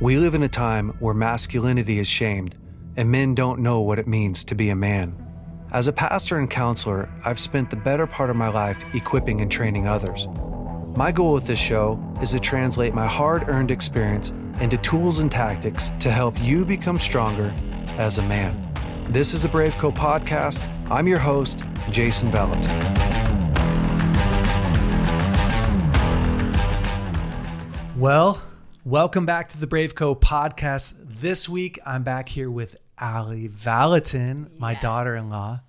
We live in a time where masculinity is shamed and men don't know what it means to be a man. As a pastor and counselor, I've spent the better part of my life equipping and training others. My goal with this show is to translate my hard-earned experience into tools and tactics to help you become stronger as a man. This is the BraveCo podcast. I'm your host, Jason Vallotton. Well, welcome back to the BraveCo podcast. This week, I'm back here with Allie Vallotton, my daughter-in-law.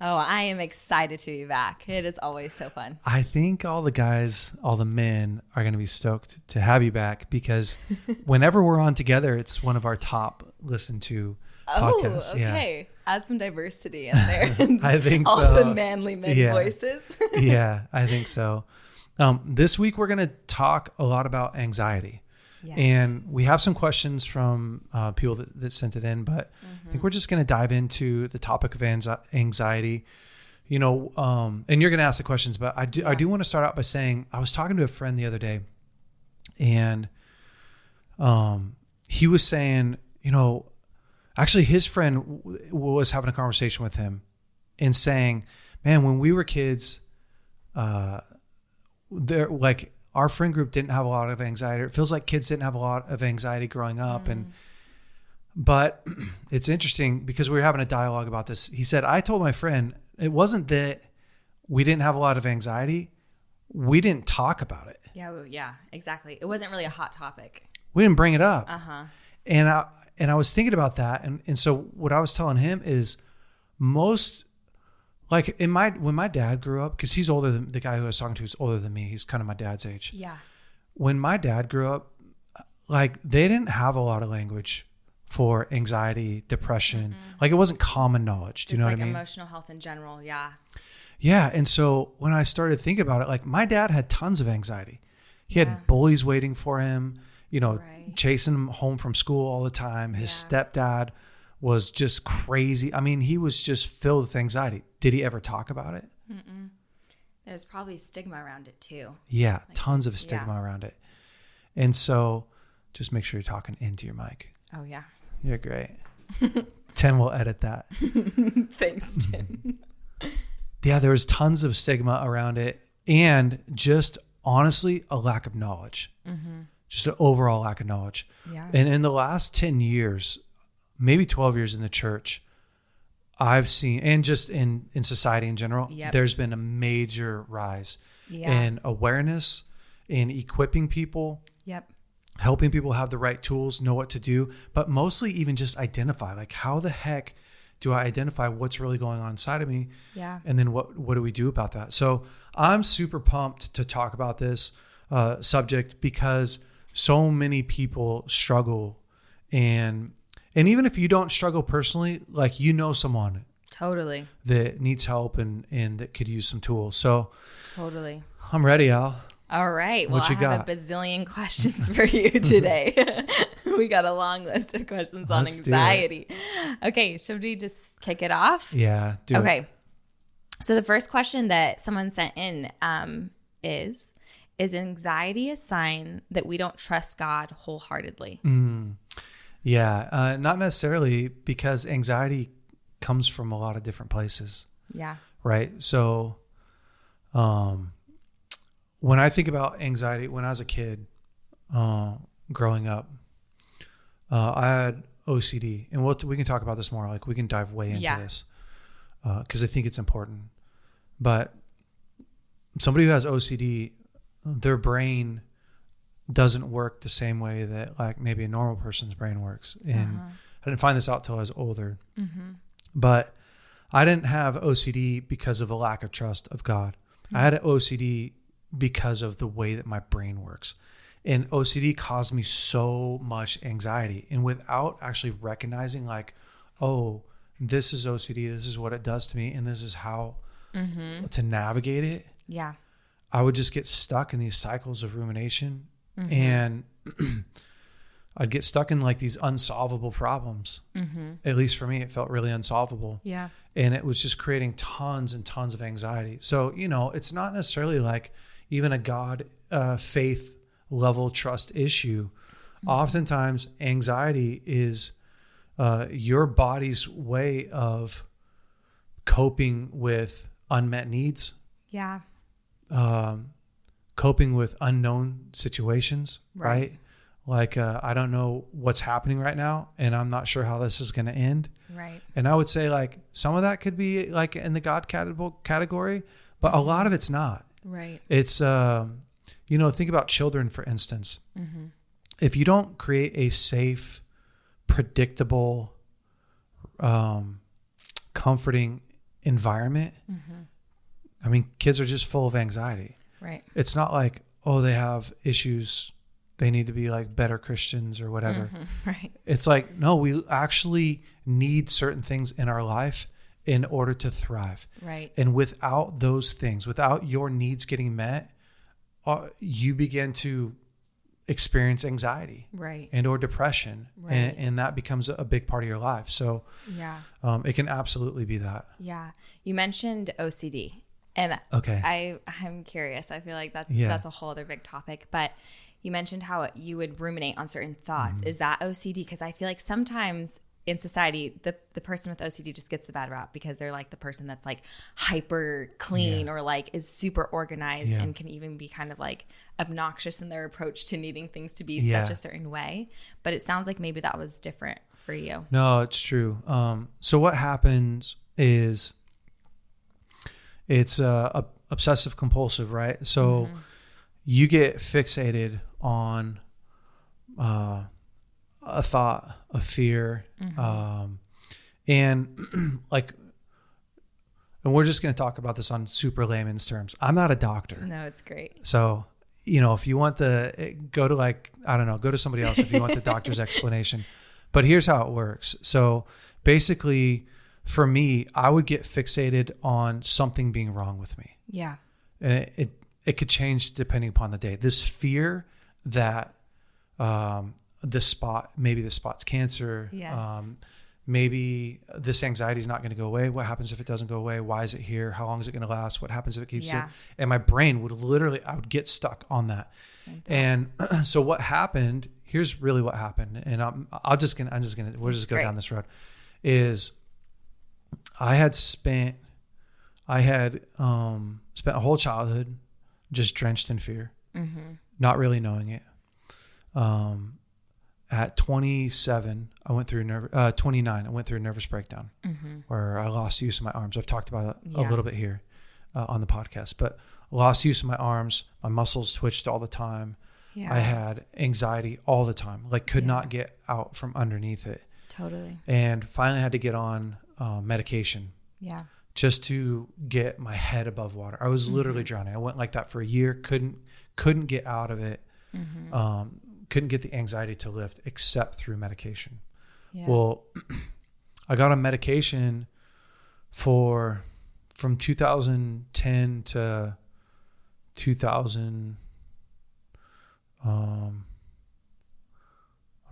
Oh, I am excited to be back. It is always so fun. I think all the guys, all the men are going to be stoked to have you back because whenever we're on together, it's one of our top listened to podcasts. Oh, okay. Yeah. Add some diversity in there. I think all so. All the manly men voices. Yeah, I think so. This week, we're going to talk a lot about anxiety. Yes. And we have some questions from people that sent it in, but I think we're just going to dive into the topic of anxiety, and you're going to ask the questions, but I do want to start out by saying I was talking to a friend the other day and he was saying, actually his friend was having a conversation with him and saying, man, when we were kids, our friend group didn't have a lot of anxiety. It feels like kids didn't have a lot of anxiety growing up. But it's interesting because we were having a dialogue about this. He said, I told my friend, it wasn't that we didn't have a lot of anxiety. We didn't talk about it. Yeah, exactly. It wasn't really a hot topic. We didn't bring it up. Uh-huh. And I was thinking about that. And so what I was telling him is when my dad grew up, because he's older than the guy who I was talking to is older than me. He's kind of my dad's age. Yeah. When my dad grew up, they didn't have a lot of language for anxiety, depression. It wasn't common knowledge. Do you know what I mean? Emotional health in general. Yeah. Yeah. And so when I started thinking about it, my dad had tons of anxiety. He had bullies waiting for him, chasing him home from school all the time. His stepdad was just crazy. I mean, he was just filled with anxiety. Did he ever talk about it? Mm-mm. There's probably stigma around it too. Yeah, tons of stigma around it. And so just make sure you're talking into your mic. Oh, yeah. You're great. Tim will edit that. Thanks, Tim. Yeah, there was tons of stigma around it and just honestly a lack of knowledge. Just an overall lack of knowledge. Yeah. And in the last 10 years, maybe 12 years in the church, I've seen, and just in society in general, there's been a major rise in awareness, in equipping people, helping people have the right tools, know what to do, but mostly even just identify, how the heck do I identify what's really going on inside of me? Yeah. And then what do we do about that? So I'm super pumped to talk about this subject because so many people struggle and even if you don't struggle personally, someone totally that needs help and that could use some tools. So totally. I'm ready, Al. All right. Well, I have a bazillion questions for you today. We got a long list of questions on anxiety. Okay. Should we just kick it off? Yeah. Okay. So the first question that someone sent in is anxiety a sign that we don't trust God wholeheartly? Yeah, not necessarily, because anxiety comes from a lot of different places. Yeah. Right. So when I think about anxiety, when I was a kid growing up, I had OCD. And we can talk about this more. We can dive way into this because I think it's important. But somebody who has OCD, their brain doesn't work the same way that maybe a normal person's brain works. And I didn't find this out till I was older. But I didn't have OCD because of a lack of trust of God. I had an OCD because of the way that my brain works. And OCD caused me so much anxiety. And without actually recognizing this is OCD, this is what it does to me, and this is how to navigate it. Yeah. I would just get stuck in these cycles of rumination. And I'd get stuck in these unsolvable problems. At least for me, it felt really unsolvable. Yeah. And it was just creating tons and tons of anxiety. So, it's not necessarily even a God, faith level trust issue. Oftentimes, anxiety is your body's way of coping with unmet needs. Yeah. Coping with unknown situations, right? Like, I don't know what's happening right now, and I'm not sure how this is going to end. Right. And I would say, like, some of that could be like in the God category, but a lot of it's not. Right. It's, think about children, for instance. If you don't create a safe, predictable, comforting environment, I mean, kids are just full of anxiety. Right. It's not like, oh, they have issues, they need to be like better Christians or whatever. Right. It's like, no, we actually need certain things in our life in order to thrive. Right. And without those things, without your needs getting met, you begin to experience anxiety, right, and or depression, right. and that becomes a big part of your life. So yeah, it can absolutely be that. Yeah. You mentioned OCD, and okay, I'm curious. I feel like that's a whole other big topic, but you mentioned how you would ruminate on certain thoughts. Is that OCD? Because I feel like sometimes in society, the person with OCD just gets the bad rap because they're like the person that's like hyper clean or like is super organized and can even be kind of like obnoxious in their approach to needing things to be such a certain way. But it sounds like maybe that was different for you. No, it's true. So what happens is it's obsessive compulsive, right? So you get fixated on a thought, a fear, and like, and we're just going to talk about this on super layman's terms. I'm not a doctor. No, it's great. So, if you want go to somebody else if you want the doctor's explanation. But here's how it works. So basically, for me, I would get fixated on something being wrong with me. Yeah. And it could change depending upon the day. This fear that maybe the spot's cancer. Yes. Maybe this anxiety is not going to go away. What happens if it doesn't go away? Why is it here? How long is it going to last? What happens if it keeps it? And my brain would I would get stuck on that. And so what happened, here's really what happened. And we'll just go down this road, is I had spent a whole childhood just drenched in fear, not really knowing it. At 27, 29, I went through a nervous breakdown where I lost use of my arms. I've talked about it a little bit here on the podcast, but lost use of my arms. My muscles twitched all the time. Yeah. I had anxiety all the time, like could not get out from underneath it. Totally. And finally had to get on medication. Yeah. Just to get my head above water. I was literally drowning. I went like that for a year. Couldn't get out of it. Couldn't get the anxiety to lift except through medication. Yeah. Well, I got on medication from 2010 to 2000. I'm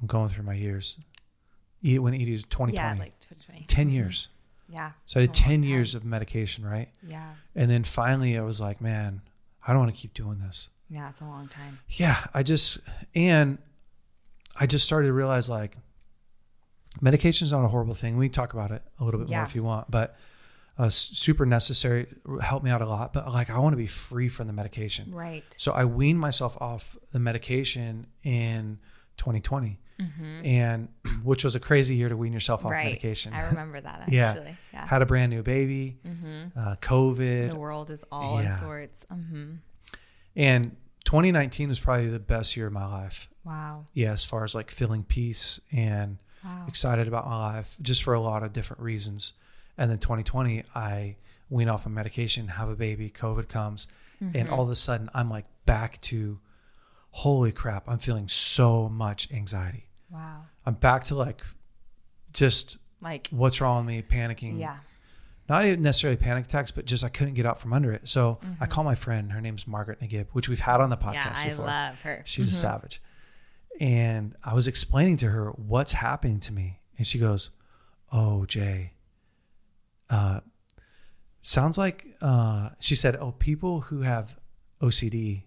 going through my years. When Edie was 2020. Yeah, like 2020. 10 years. Yeah. So I did 10 years of medication, right? Yeah. And then finally I was like, man, I don't want to keep doing this. Yeah, it's a long time. Yeah, I just started to realize like medication is not a horrible thing. We can talk about it a little bit more if you want, but super necessary, helped me out a lot. But like I want to be free from the medication. Right. So I weaned myself off the medication in 2020, and which was a crazy year to wean yourself off medication. I remember that actually. Yeah. Had a brand new baby, COVID. The world is all in sorts. And 2019 was probably the best year of my life. Wow. Yeah, as far as like feeling peace and excited about my life, just for a lot of different reasons. And then 2020, I wean off of medication, have a baby, COVID comes, and all of a sudden I'm like back to, holy crap, I'm feeling so much anxiety. Wow. I'm back to like, just like what's wrong with me, panicking. Yeah. Not even necessarily panic attacks, but just I couldn't get out from under it. So I call my friend, her name's Margaret Nagib, which we've had on the podcast before. I love her. She's a savage. And I was explaining to her what's happening to me. And she goes, oh, Jay, sounds like, she said, oh, people who have OCD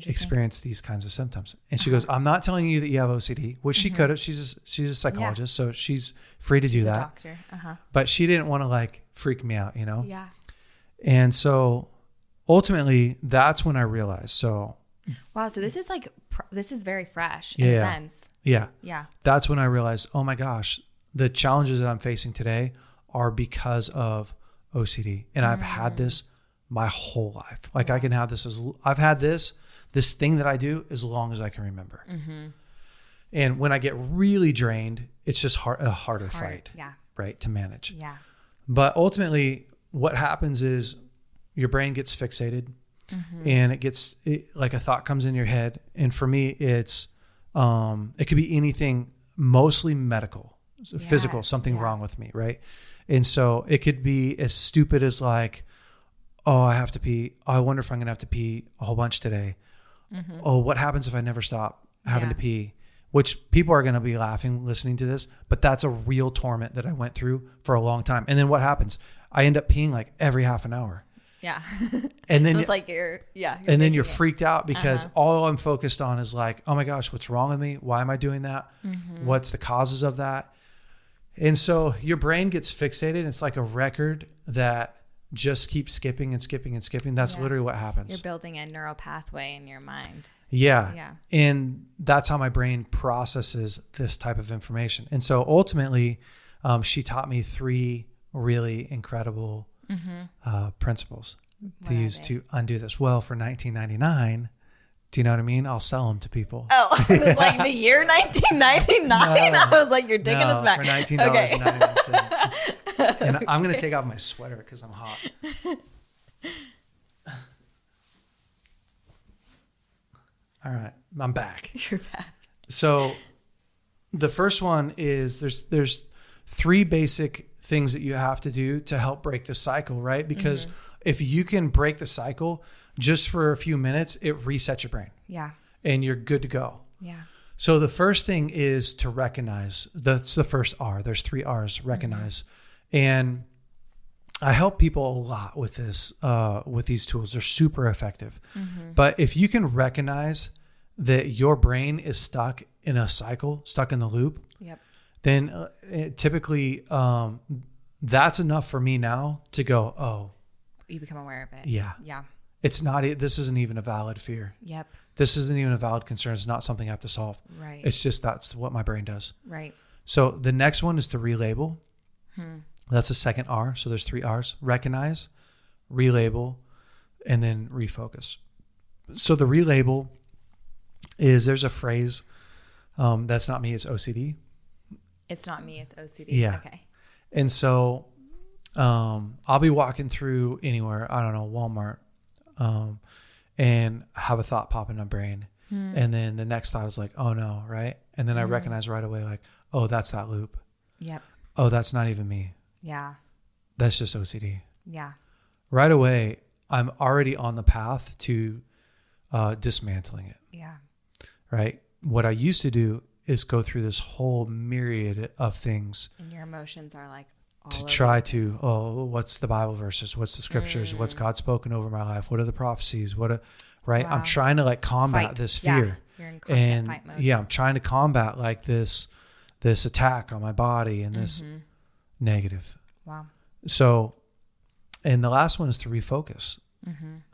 experience these kinds of symptoms. And she goes, I'm not telling you that you have OCD, which she could have. She's a psychologist, so she's free to do that. Doctor. But she didn't want to like freak me out, you know? Yeah. And so ultimately that's when I realized. So wow. So this is like, this is very fresh in a sense. Yeah. Yeah. That's when I realized, oh my gosh, the challenges that I'm facing today are because of OCD. And I've had this my whole life. Like I can have this I've had this thing that I do as long as I can remember. And when I get really drained, it's just a harder fight, right, to manage. Yeah. But ultimately what happens is your brain gets fixated and like a thought comes in your head. And for me, it could be anything, mostly medical, physical, something wrong with me. Right. And so it could be as stupid as like, oh, I have to pee. Oh, I wonder if I'm going to have to pee a whole bunch today. Oh, what happens if I never stop having to pee? Which people are going to be laughing listening to this, but that's a real torment that I went through for a long time. And then what happens? I end up peeing like every half an hour. Yeah. And then so it's like you're then you're freaked out because all I'm focused on is like, oh my gosh, what's wrong with me? Why am I doing that? What's the causes of that? And so your brain gets fixated. It's like a record that just keep skipping and skipping and skipping. That's literally what happens. You're building a neural pathway in your mind. Yeah. And that's how my brain processes this type of information. And so ultimately, she taught me 3 really incredible principles to use to undo this. Well, for $19.99, do you know what I mean? I'll sell them to people. Oh, it was like the year 1999. I was like, you're digging us back. For $19.99. And I'm going to take off my sweater because I'm hot. All right. I'm back. You're back. So the first one is there's 3 basic things that you have to do to help break the cycle, right? Because if you can break the cycle just for a few minutes, it resets your brain. Yeah. And you're good to go. Yeah. So the first thing is to recognize. That's the first R. There's 3 R's, recognize. And I help people a lot with this, with these tools. They're super effective. But if you can recognize that your brain is stuck in a cycle, stuck in the loop, then typically that's enough for me now to go, oh. You become aware of it. Yeah. Yeah. It's not, this isn't even a valid fear. Yep. This isn't even a valid concern. It's not something I have to solve. Right. It's just, that's what my brain does. Right. So the next one is to relabel. That's the second R. So there's 3 R's: recognize, relabel, and then refocus. So the relabel is, there's a phrase, that's not me, it's OCD. It's not me, it's OCD. Yeah. Okay. And so I'll be walking through anywhere, I don't know, Walmart, and have a thought pop in my brain. And then the next thought is like, oh no, right? And then I recognize right away, like, oh, that's that loop. Yep. Oh, that's not even me. Yeah. That's just OCD. Yeah. Right away, I'm already on the path to dismantling it. Yeah. Right? What I used to do is go through this whole myriad of things. And your emotions are like all to over try the to, oh, what's the Bible verses? What's the scriptures? What's God spoken over my life? What are the prophecies? Right? Wow. I'm trying to like combat this fear. Yeah. You're in constant fight mode. Yeah, I'm trying to combat like this attack on my body and this negative. Wow. So, and the last one is to refocus.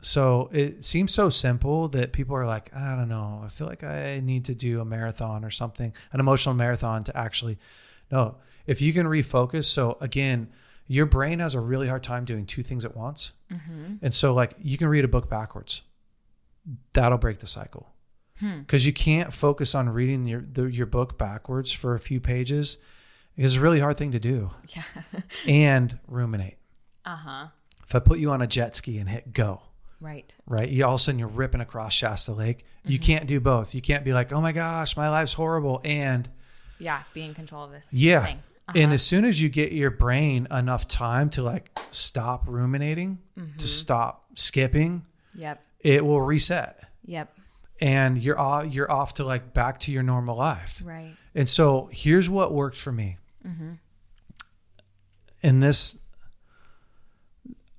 So it seems so simple that people are like, I don't know, I feel like I need to do a marathon or something, an emotional marathon to actually, no, if you can refocus. So again, your brain has a really hard time doing 2 things at once. And so like you can read a book backwards. That'll break the cycle. Because you can't focus on reading your book backwards for a few pages. It's a really hard thing to do. Yeah. And ruminate. If I put you on a jet ski and hit go. Right. You all of a sudden you're ripping across Shasta Lake. You can't do both. You can't be like, oh my gosh, my life's horrible. And be in control of this thing. And as soon as you get your brain enough time to like stop ruminating, to stop skipping, it will reset. And you're off to like back to your normal life. Right. And so here's what worked for me. And this,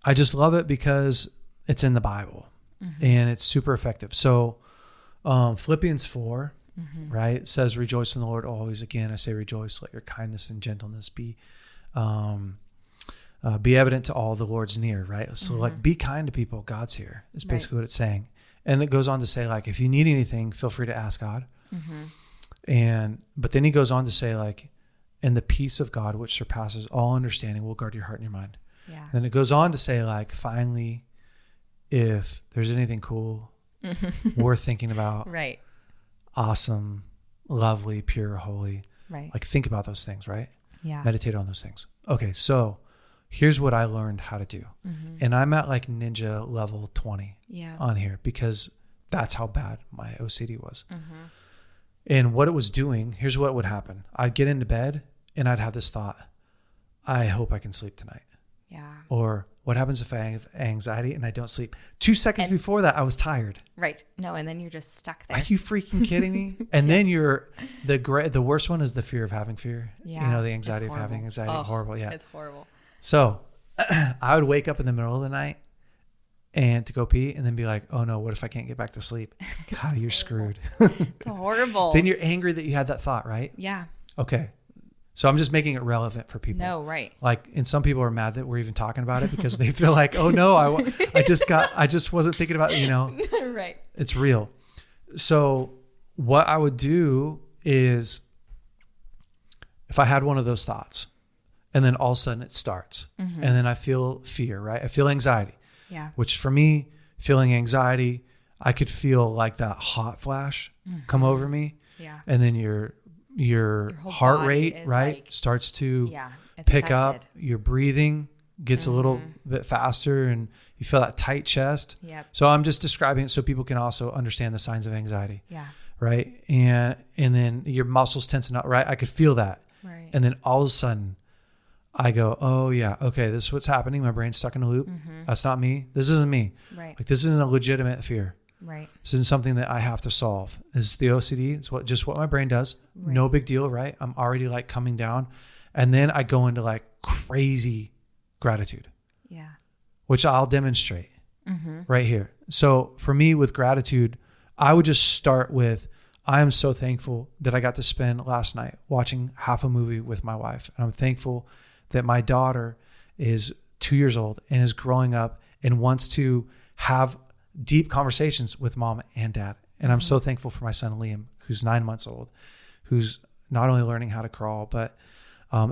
I just love it because it's in the Bible. and it's super effective. So Philippians 4, right, says, rejoice in the Lord always. Again, I say rejoice. Let your kindness and gentleness be evident to all. The Lord's near, right? So like, be kind to people. God's here is basically what it's saying. And it goes on to say, like, if you need anything, feel free to ask God. But then he goes on to say, like, and the peace of God, which surpasses all understanding, will guard your heart and your mind. Yeah. And it goes on to say, like, finally, if there's anything cool, worth thinking about, right, awesome, lovely, pure, holy, right, like, think about those things, right? Yeah. Meditate on those things. Okay, so here's what I learned how to do. And I'm at like ninja level 20 on here, because that's how bad my OCD was. And what it was doing, here's what would happen. I'd get into bed and I'd have this thought, I hope I can sleep tonight. Yeah. Or what happens if I have anxiety and I don't sleep? 2 seconds before that, I was tired. Right. No, and then you're just stuck there. Are you freaking kidding me? And then the worst one is the fear of having fear. Yeah. You know, the anxiety of having anxiety. Oh, horrible. Yeah. It's horrible. So I would wake up in the middle of the night and to go pee, and then be like, oh no, what if I can't get back to sleep? God, you're screwed. It's horrible. Then you're angry that you had that thought, right? Yeah. Okay. So I'm just making it relevant for people. No, right. Like, and some people are mad that we're even talking about it, because they feel like, oh no, I just wasn't thinking about it, you know. Right. It's real. So what I would do is, if I had one of those thoughts, and then all of a sudden it starts, and then I feel fear, right? I feel anxiety. Yeah. Which for me, feeling anxiety, I could feel like that hot flash come over me. Yeah. And then your heart rate, right, like, starts to pick up. Your breathing gets a little bit faster, and you feel that tight chest. Yep. So I'm just describing it so people can also understand the signs of anxiety. Yeah. Right. And then your muscles tensen up, right? I could feel that. Right. And then all of a sudden I go, oh yeah, okay, this is what's happening. My brain's stuck in a loop. That's not me. This isn't me. Right. Like, this isn't a legitimate fear. Right. This isn't something that I have to solve. This is the OCD. It's just what my brain does. Right. No big deal, right? I'm already like coming down. And then I go into like crazy gratitude. Yeah. Which I'll demonstrate right here. So for me, with gratitude, I would just start with, I am so thankful that I got to spend last night watching half a movie with my wife. And I'm thankful that my daughter is 2 years old and is growing up and wants to have deep conversations with mom and dad. And I'm so thankful for my son, Liam, who's 9 months old, who's not only learning how to crawl, but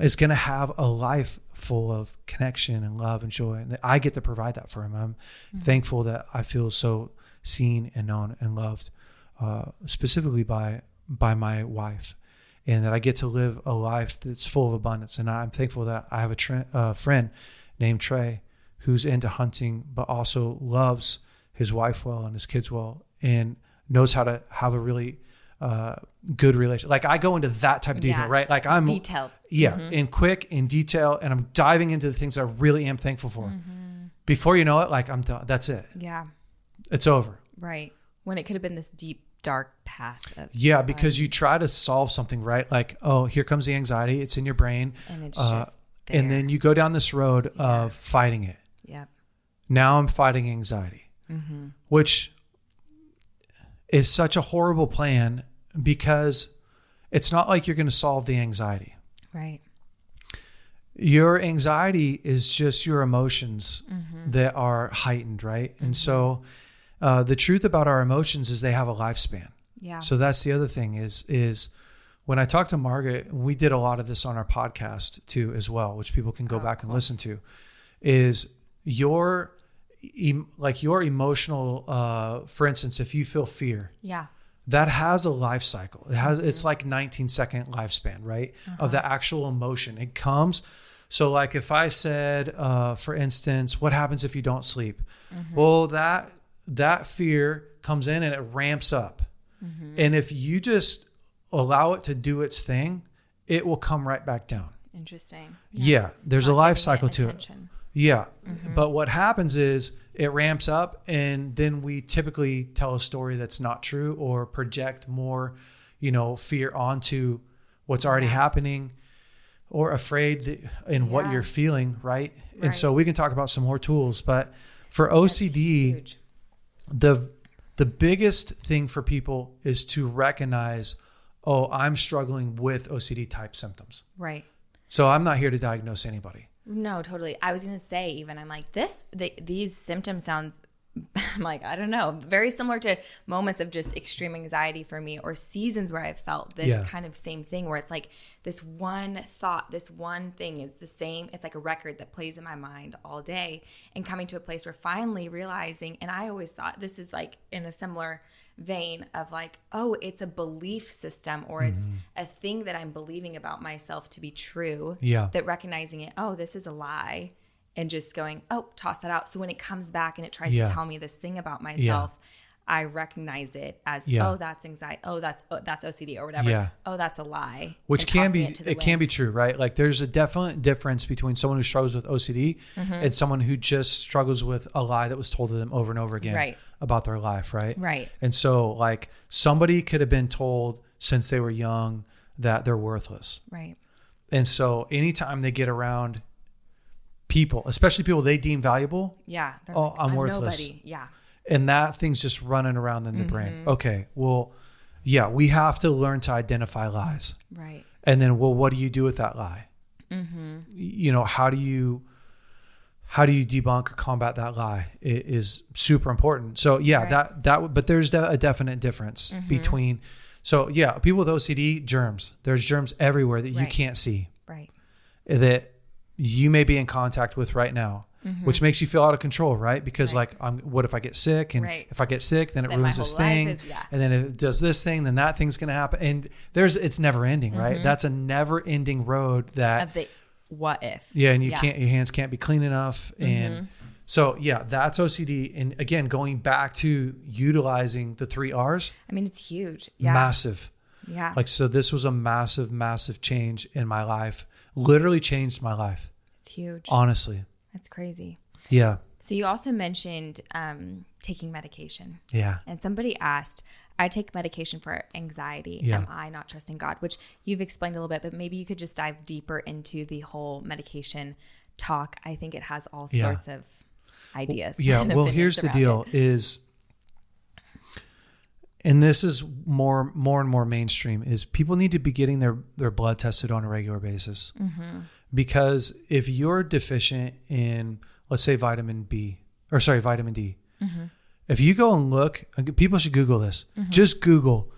is going to have a life full of connection and love and joy. And I get to provide that for him. And I'm thankful that I feel so seen and known and loved, specifically by my wife, and that I get to live a life that's full of abundance. And I'm thankful that I have a friend named Trey, who's into hunting, but also loves his wife well and his kids well, and knows how to have a really good relationship. Like, I go into that type of detail, right? Like, I'm detailed. Yeah. And quick in detail. And I'm diving into the things I really am thankful for. Before you know it, like, I'm done. That's it. Yeah. It's over. Right. When it could have been this deep, dark path of because you try to solve something, right? Like, oh, here comes the anxiety. It's in your brain. And it's just there. And then you go down this road of fighting it. Yeah. Now I'm fighting anxiety, which is such a horrible plan, because it's not like you're going to solve the anxiety. Right. Your anxiety is just your emotions that are heightened, right? And so the truth about our emotions is they have a lifespan. Yeah. So that's the other thing is when I talked to Margaret, we did a lot of this on our podcast too, as well, which people can go back and listen to, is your emotional, for instance, if you feel fear, that has a life cycle. It has, it's like 19-second lifespan, right? Of the actual emotion. It comes. So like if I said, for instance, what happens if you don't sleep? Well, that fear comes in and it ramps up. And if you just allow it to do its thing, it will come right back down. Interesting. Yeah. There's a life cycle to it. Yeah. But what happens is it ramps up, and then we typically tell a story that's not true, or project more, fear onto what's already happening, or afraid in what you're feeling. Right. And so we can talk about some more tools, but for OCD, The biggest thing for people is to recognize, oh, I'm struggling with OCD type symptoms. Right. So I'm not here to diagnose anybody. No, totally. I was going to say, even I'm like, these symptoms sounds, I'm like, I don't know, very similar to moments of just extreme anxiety for me, or seasons where I've felt this kind of same thing, where it's like this one thought, this one thing is the same. It's like a record that plays in my mind all day, and coming to a place where finally realizing, and I always thought this is like in a similar vein of like, oh, it's a belief system, or it's a thing that I'm believing about myself to be true. Yeah. That recognizing it, oh, this is a lie, and just going, oh, toss that out. So when it comes back and it tries to tell me this thing about myself, I recognize it as, oh, that's anxiety. Oh, that's OCD or whatever. Yeah. Oh, that's a lie. Which can be true, right? Like there's a definite difference between someone who struggles with OCD and someone who just struggles with a lie that was told to them over and over again about their life, right? Right. And so like somebody could have been told since they were young that they're worthless. Right. And so anytime they get around people, especially people they deem valuable, oh, like, I'm worthless. Nobody. Yeah. And that thing's just running around in the brain. Okay, well, yeah, we have to learn to identify lies. Right. And then, well, what do you do with that lie? You know, how do you debunk or combat that lie? It is super important. So yeah, but there's a definite difference between. So yeah, people with OCD, germs. There's germs everywhere that you can't see. Right. That you may be in contact with right now. Which makes you feel out of control, right? Because like, what if I get sick? And if I get sick, then it ruins this thing. And then if it does this thing, then that thing's going to happen. And it's never ending, right? That's a never ending road that. Of the what if. Yeah. And your hands can't be clean enough. And so, yeah, that's OCD. And again, going back to utilizing the 3 R's. I mean, it's huge. Yeah. Massive. Yeah. Like, so this was a massive, massive change in my life. Literally changed my life. It's huge. Honestly. That's crazy. Yeah. So you also mentioned taking medication. Yeah. And somebody asked, I take medication for anxiety. Yeah. Am I not trusting God? Which you've explained a little bit, but maybe you could just dive deeper into the whole medication talk. I think it has all sorts of ideas. Yeah. Well, here's the deal is, and this is more and more mainstream, is people need to be getting their blood tested on a regular basis. Because if you're deficient in, let's say, vitamin D, if you go and look, people should Google this. Just Google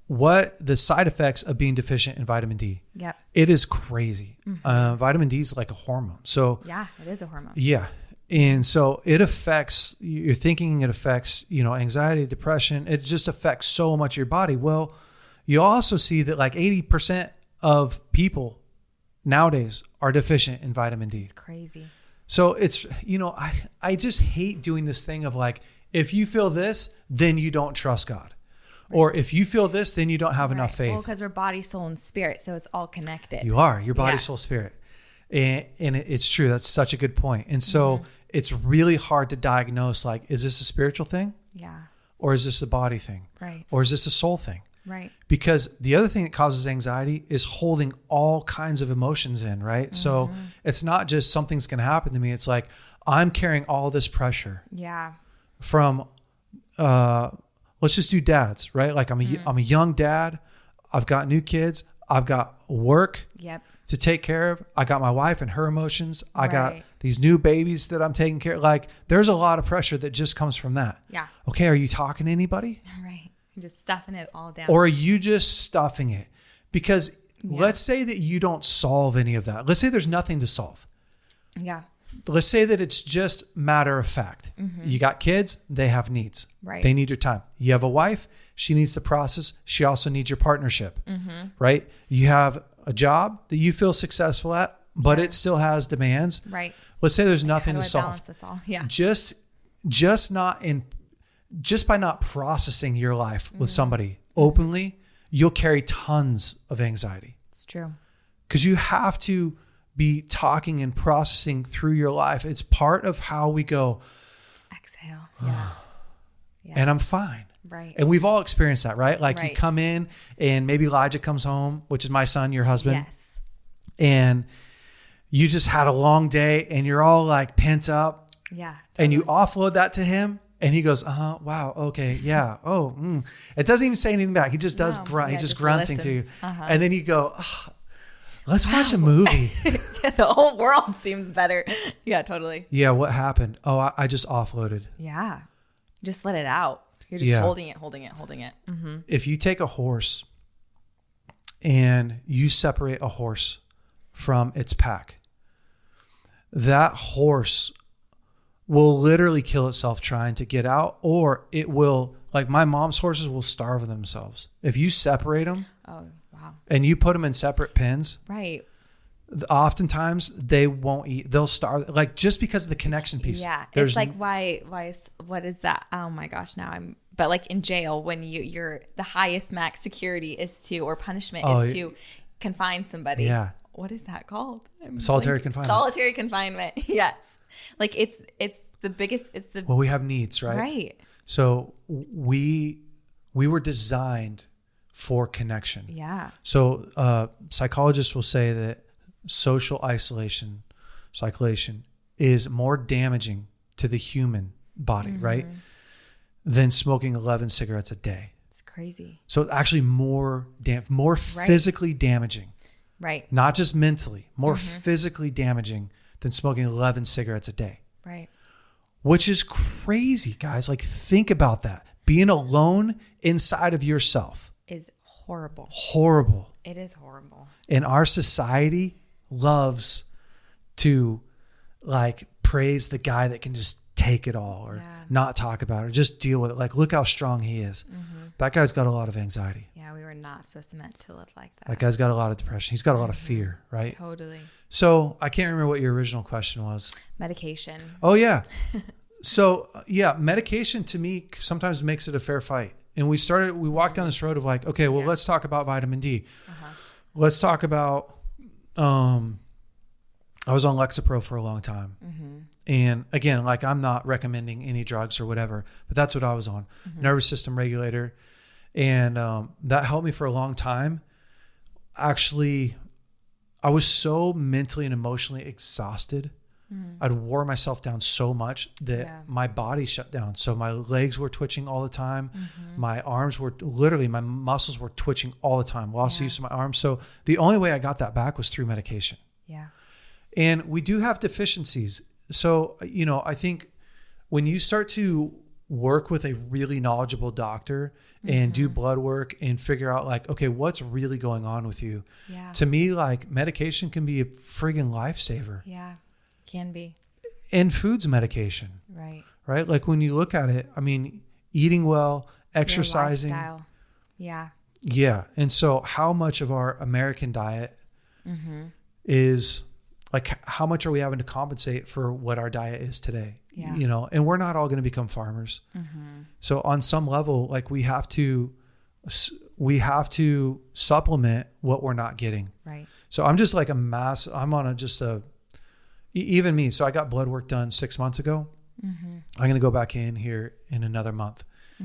what the side effects of being deficient in vitamin D. Yep. It is crazy. Vitamin D is like a hormone. So yeah, it is a hormone. Yeah. And so it affects your thinking. It affects, anxiety, depression. It just affects so much of your body. Well, you also see that like 80% of people nowadays are deficient in vitamin D. It's crazy. So it's, I just hate doing this thing of like, if you feel this, then you don't trust God. Right. Or if you feel this, then you don't have enough faith. Well, because we're body, soul, and spirit. So it's all connected. You are. Your body, soul, spirit. And it's true. That's such a good point. And so it's really hard to diagnose, like, is this a spiritual thing? Yeah. Or is this a body thing? Right. Or is this a soul thing? Right. Because the other thing that causes anxiety is holding all kinds of emotions in, right? So it's not just something's going to happen to me. It's like, I'm carrying all this pressure. Yeah. From, let's just do dads, right? Like I'm a young dad. I've got new kids. I've got work to take care of. I got my wife and her emotions. I got these new babies that I'm taking care of. Like there's a lot of pressure that just comes from that. Yeah. Okay. Are you talking to anybody? Right. Just stuffing it all down. Or are you just stuffing it? Because let's say that you don't solve any of that. Let's say there's nothing to solve. Yeah. Let's say that it's just matter of fact. You got kids, they have needs. Right. They need your time. You have a wife, she needs the process. She also needs your partnership, right? You have a job that you feel successful at, but it still has demands. Right. Let's say there's nothing to solve. Balance this all? Yeah. Just by not processing your life with somebody openly, you'll carry tons of anxiety. It's true. Because you have to be talking and processing through your life. It's part of how we go, exhale. Yeah. And I'm fine. Right. And we've all experienced that, right? Like you come in and maybe Elijah comes home, which is my son, your husband. Yes. And you just had a long day and you're all like pent up. Yeah. Totally. And you offload that to him. And he goes, wow, okay, yeah. Oh, It doesn't even say anything back. He just does grunt. He's just grunting to you. And then you go, let's watch a movie. The whole world seems better. Yeah, totally. Yeah, what happened? Oh, I just offloaded. Yeah. Just let it out. You're just holding it. Mm-hmm. If you take a horse and you separate a horse from its pack, that horse will literally kill itself trying to get out, or it will, like my mom's horses will starve themselves. If you separate them and you put them in separate pens, right? Oftentimes they won't eat. They'll starve, like just because of the connection piece. Yeah. It's like, why, what is that? Oh my gosh. But like in jail, when you're the highest max security is to, or punishment is to confine somebody. Yeah. What is that called? Solitary confinement. Solitary confinement. Yes. Like it's the biggest, well, we have needs, right? Right. So we were designed for connection. Yeah. So psychologists will say that social isolation is more damaging to the human body, right? Than smoking 11 cigarettes a day. It's crazy. So actually more physically damaging. Right. Not just mentally, more physically damaging than smoking 11 cigarettes a day. Right. Which is crazy, guys. Like, think about that. Being alone inside of yourself is horrible. Horrible. It is horrible. And our society loves to like praise the guy that can just take it all or not talk about it or just deal with it. Like, look how strong he is. That guy's got a lot of anxiety. Yeah, we were not supposed to meant to live like that. That guy's got a lot of depression. He's got a lot of fear, right? Totally. So I can't remember what your original question was. Medication. Oh, yeah. So, medication to me sometimes makes it a fair fight. And we walked down this road of like, okay, well, let's talk about vitamin D. Let's talk about, I was on Lexapro for a long time. And again, like I'm not recommending any drugs or whatever, but that's what I was on. Nervous system regulator. And that helped me for a long time. Actually, I was so mentally and emotionally exhausted. I'd wore myself down so much that my body shut down. So my legs were twitching all the time. My arms were my muscles were twitching all the time. Lost use of my arms. So the only way I got that back was through medication. Yeah. And we do have deficiencies. So, I think when you start to work with a really knowledgeable doctor and do blood work and figure out like, okay, what's really going on with you? Yeah. To me, like medication can be a friggin' lifesaver. Yeah. Can be. And food's medication. Right. Right? Like when you look at it, I mean, eating well, exercising. Your lifestyle. Yeah. Yeah. And so how much of our American diet is like, how much are we having to compensate for what our diet is today? Yeah. And we're not all going to become farmers. So on some level, like we have to supplement what we're not getting. Right. So I'm just like I'm on even me. So I got blood work done 6 months ago. I'm going to go back in here in another month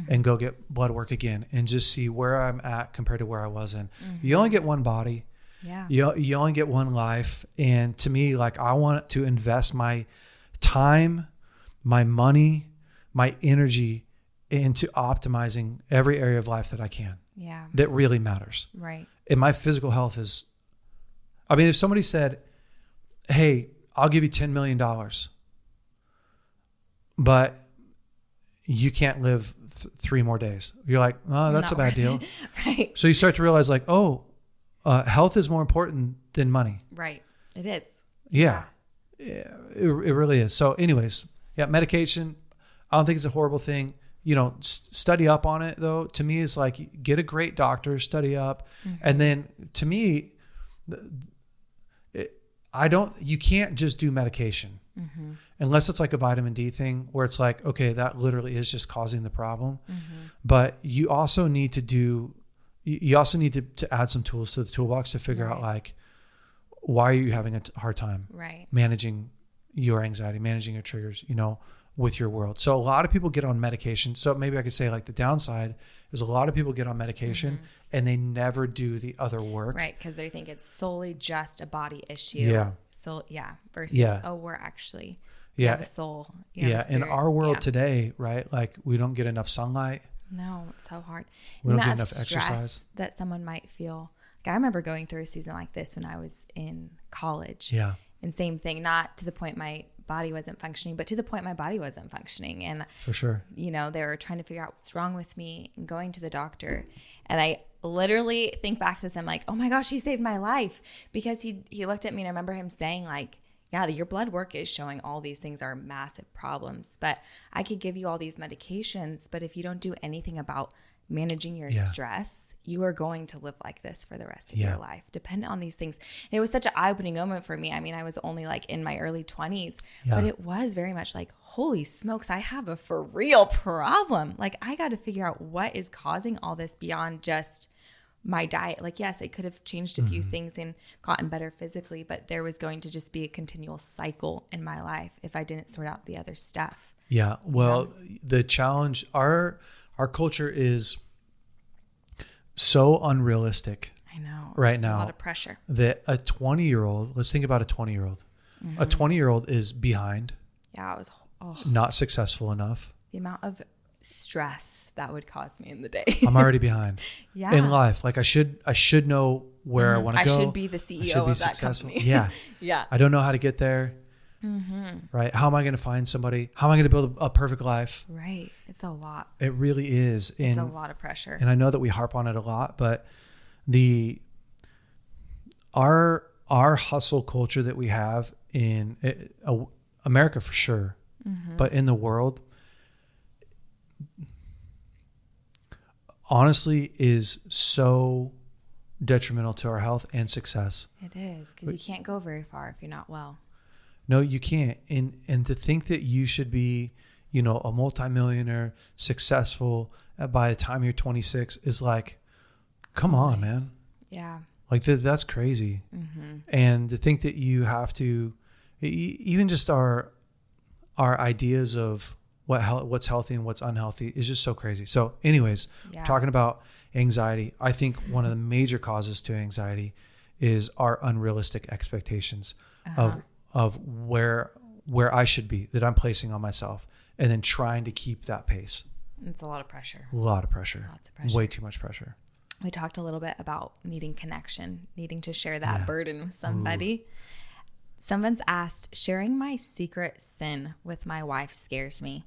and go get blood work again and just see where I'm at compared to where I was in. You only get one body. Yeah. You only get one life. And to me, like I want to invest my time, my money, my energy into optimizing every area of life that I can. Yeah. That really matters. Right. And my physical health is, I mean, if somebody said, hey, I'll give you $10 million, but you can't live 3 more days. You're like, oh, that's a bad deal. Right. So you start to realize like, health is more important than money. Right. It is. Yeah. It really is. So anyways, medication, I don't think it's a horrible thing. Study up on it though. To me, it's like get a great doctor, study up. And then to me, you can't just do medication unless it's like a vitamin D thing where it's like, okay, that literally is just causing the problem. But you also need to add some tools to the toolbox to figure out like, why are you having a hard time managing your anxiety, managing your triggers, with your world. So a lot of people get on medication. So maybe I could say like the downside is a lot of people get on medication and they never do the other work. Right. Because they think it's solely just a body issue. Yeah. So versus, we're actually You have a soul. You have a In spirit. our world today, right? Like we don't get enough sunlight. No, it's so hard. We don't get enough stress exercise that someone might feel. Like, I remember going through a season like this when I was in college. Yeah. And same thing, not to the point my body wasn't functioning, but to the point my body wasn't functioning. And for sure, you know, they were trying to figure out what's wrong with me and going to the doctor. And I literally think back to this. I'm like, oh my gosh, he saved my life, because he looked at me and I remember him saying like, yeah, your blood work is showing all these things are massive problems, but I could give you all these medications, but if you don't do anything about managing your stress, you are going to live like this for the rest of your life, dependent on these things. And it was such an eye-opening moment for me. I mean, I was only like in my early 20s, but it was very much like, holy smokes, I have a for real problem. Like, I got to figure out what is causing all this beyond just my diet. Like, yes, it could have changed a few things and gotten better physically, but there was going to just be a continual cycle in my life if I didn't sort out the other stuff. Yeah. Well, the challenge, our culture is so unrealistic. I know. Right now. A lot of pressure. That a 20-year-old, let's think about a 20-year-old. A 20-year-old is behind. Yeah, it was not successful enough. The amount of stress that would cause me in the day. I'm already behind. In life. Like I should know where I want to go. I should be the CEO of that company. Yeah. Yeah. I don't know how to get there. Right. How am I going to find somebody? How am I going to build a perfect life? Right. It's a lot. It really is. It's a lot of pressure. And I know that we harp on it a lot, but our hustle culture that we have in America for sure, but in the world, honestly, is so detrimental to our health and success. It is, because you can't go very far if you're not well. No, you can't. And to think that you should be, you know, a multimillionaire, successful by the time you're 26 is like, come on, man. Yeah. Like that's crazy. And to think that you have to, even just our ideas of what's healthy and what's unhealthy is just so crazy. So anyways, talking about anxiety, I think one of the major causes to anxiety is our unrealistic expectations of where I should be, that I'm placing on myself, and then trying to keep that pace. It's a lot of pressure. A lot of pressure. Lots of pressure. Way too much pressure. We talked a little bit about needing connection, needing to share that burden with somebody. Someone's asked, sharing my secret sin with my wife scares me,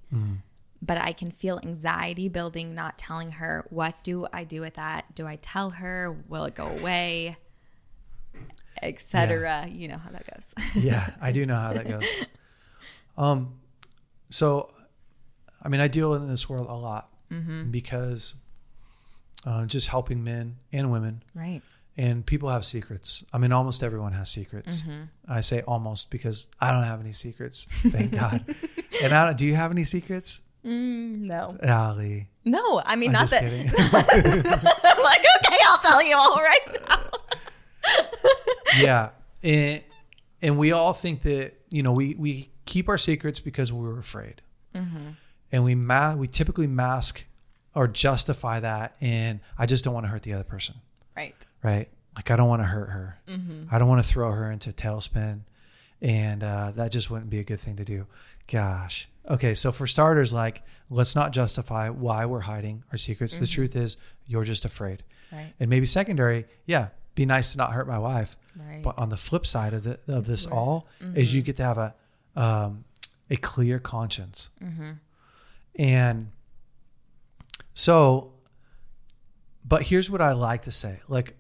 but I can feel anxiety building not telling her. What do I do with that? Do I tell her? Will it go away? Etc. You know how that goes. Yeah, I do know how that goes. So, I mean, I deal in this world a lot because just helping men and women. Right. And people have secrets. I mean, almost everyone has secrets. I say almost because I don't have any secrets. Thank God. And do you have any secrets? No. Ali. No, I mean, I'm not just that. kidding. I'm like, okay, I'll tell you all right now. Yeah. And we all think that, you know, we keep our secrets because we were afraid. And we typically mask or justify that in, I just don't want to hurt the other person. Right. Like, I don't want to hurt her. I don't want to throw her into a tailspin. And that just wouldn't be a good thing to do. Gosh. Okay. So for starters, like, let's not justify why we're hiding our secrets. The truth is you're just afraid. Right. And maybe secondary, be nice to not hurt my wife. Right. But on the flip side of this all is you get to have a clear conscience. And so, but here's what I like to say. Like,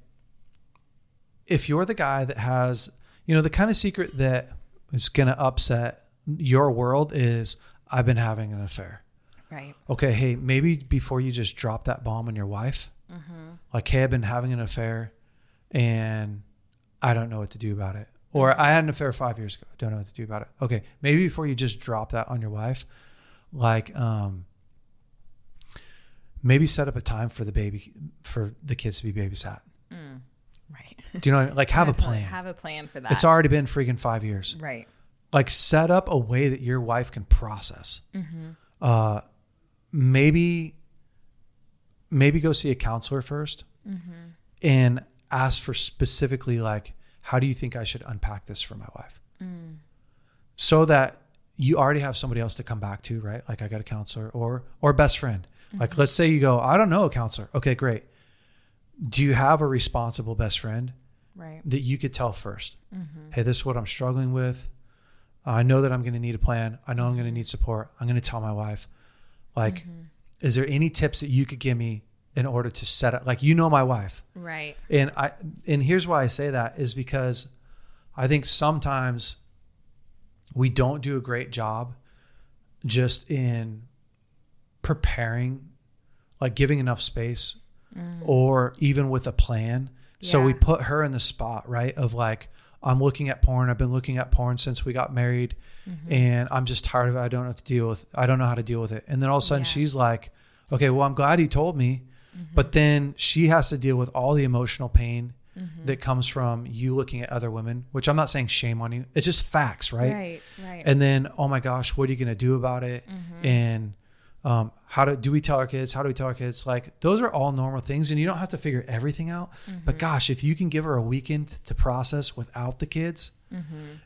if you're the guy that has, you know, the kind of secret that is going to upset your world is, I've been having an affair. Right. Okay. Hey, maybe before you just drop that bomb on your wife, like, hey, I've been having an affair and I don't know what to do about it. Or I had an affair 5 years ago. Don't know what to do about it. Okay. Maybe before you just drop that on your wife, like, maybe set up a time for the kids to be babysat. Right. Do you know, like, have a plan. Have a plan for that. It's already been freaking 5 years. Right. Like, set up a way that your wife can process. Maybe go see a counselor first and ask for specifically, like, how do you think I should unpack this for my wife? So that you already have somebody else to come back to, right? Like I got a counselor or best friend. Like, let's say you go, I don't know a counselor. Okay, great. Do you have a responsible best friend that you could tell first? Hey, this is what I'm struggling with. I know that I'm going to need a plan. I know I'm going to need support. I'm going to tell my wife, like, is there any tips that you could give me in order to set up, like, my wife. Right. And here's why I say that is because I think sometimes we don't do a great job just in preparing, like giving enough space or even with a plan. Yeah. So we put her in the spot, right? Of like, I'm looking at porn. I've been looking at porn since we got married and I'm just tired of it. I don't know how to deal with it. And then all of a sudden she's like, okay, well, I'm glad you told me. But then she has to deal with all the emotional pain that comes from you looking at other women, which I'm not saying shame on you. It's just facts, right? Right. And then, oh my gosh, what are you going to do about it? And do we tell our kids? How do we tell our kids? Like, those are all normal things and you don't have to figure everything out. But gosh, if you can give her a weekend to process without the kids,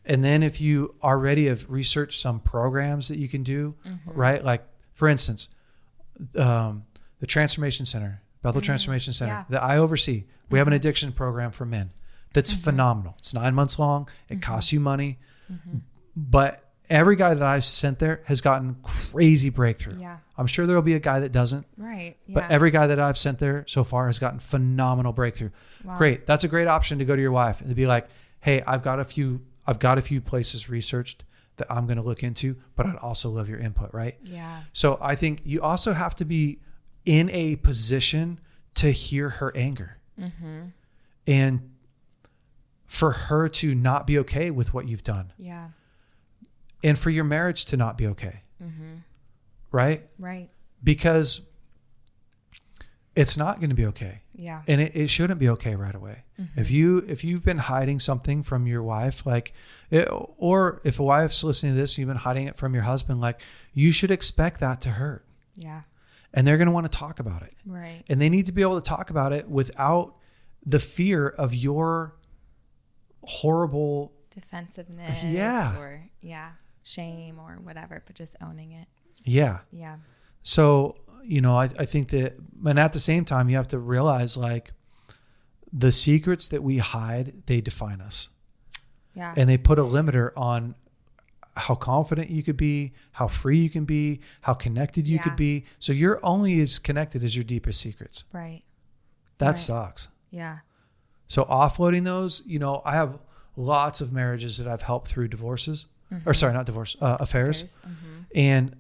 and then if you already have researched some programs that you can do, right? Like, for instance, the Transformation Center, Bethel Transformation Center that I oversee, we have an addiction program for men that's phenomenal. It's 9 months long. It costs you money, but every guy that I've sent there has gotten crazy breakthrough. Yeah. I'm sure there'll be a guy that doesn't. Right. Yeah. But every guy that I've sent there so far has gotten phenomenal breakthrough. Wow. Great. That's a great option to go to your wife and to be like, hey, I've got a few places researched that I'm going to look into, but I'd also love your input, right? Yeah. So I think you also have to be in a position to hear her anger and for her to not be okay with what you've done. Yeah. And for your marriage to not be okay. Right? Right. Because it's not going to be okay. Yeah. And it shouldn't be okay right away. If you've been hiding something from your wife, or if a wife's listening to this, you've been hiding it from your husband, like, you should expect that to hurt. Yeah. And they're going to want to talk about it. Right. And they need to be able to talk about it without the fear of your horrible defensiveness. Yeah. Or shame or whatever, but just owning it. Yeah. Yeah. So, I think that, and at the same time, you have to realize, like, the secrets that we hide, they define us. Yeah. And they put a limiter on how confident you could be, how free you can be, how connected you could be. So you're only as connected as your deepest secrets. Right. That sucks. Yeah. So offloading those, I have lots of marriages that I've helped through divorces. Or sorry, not divorce, affairs. And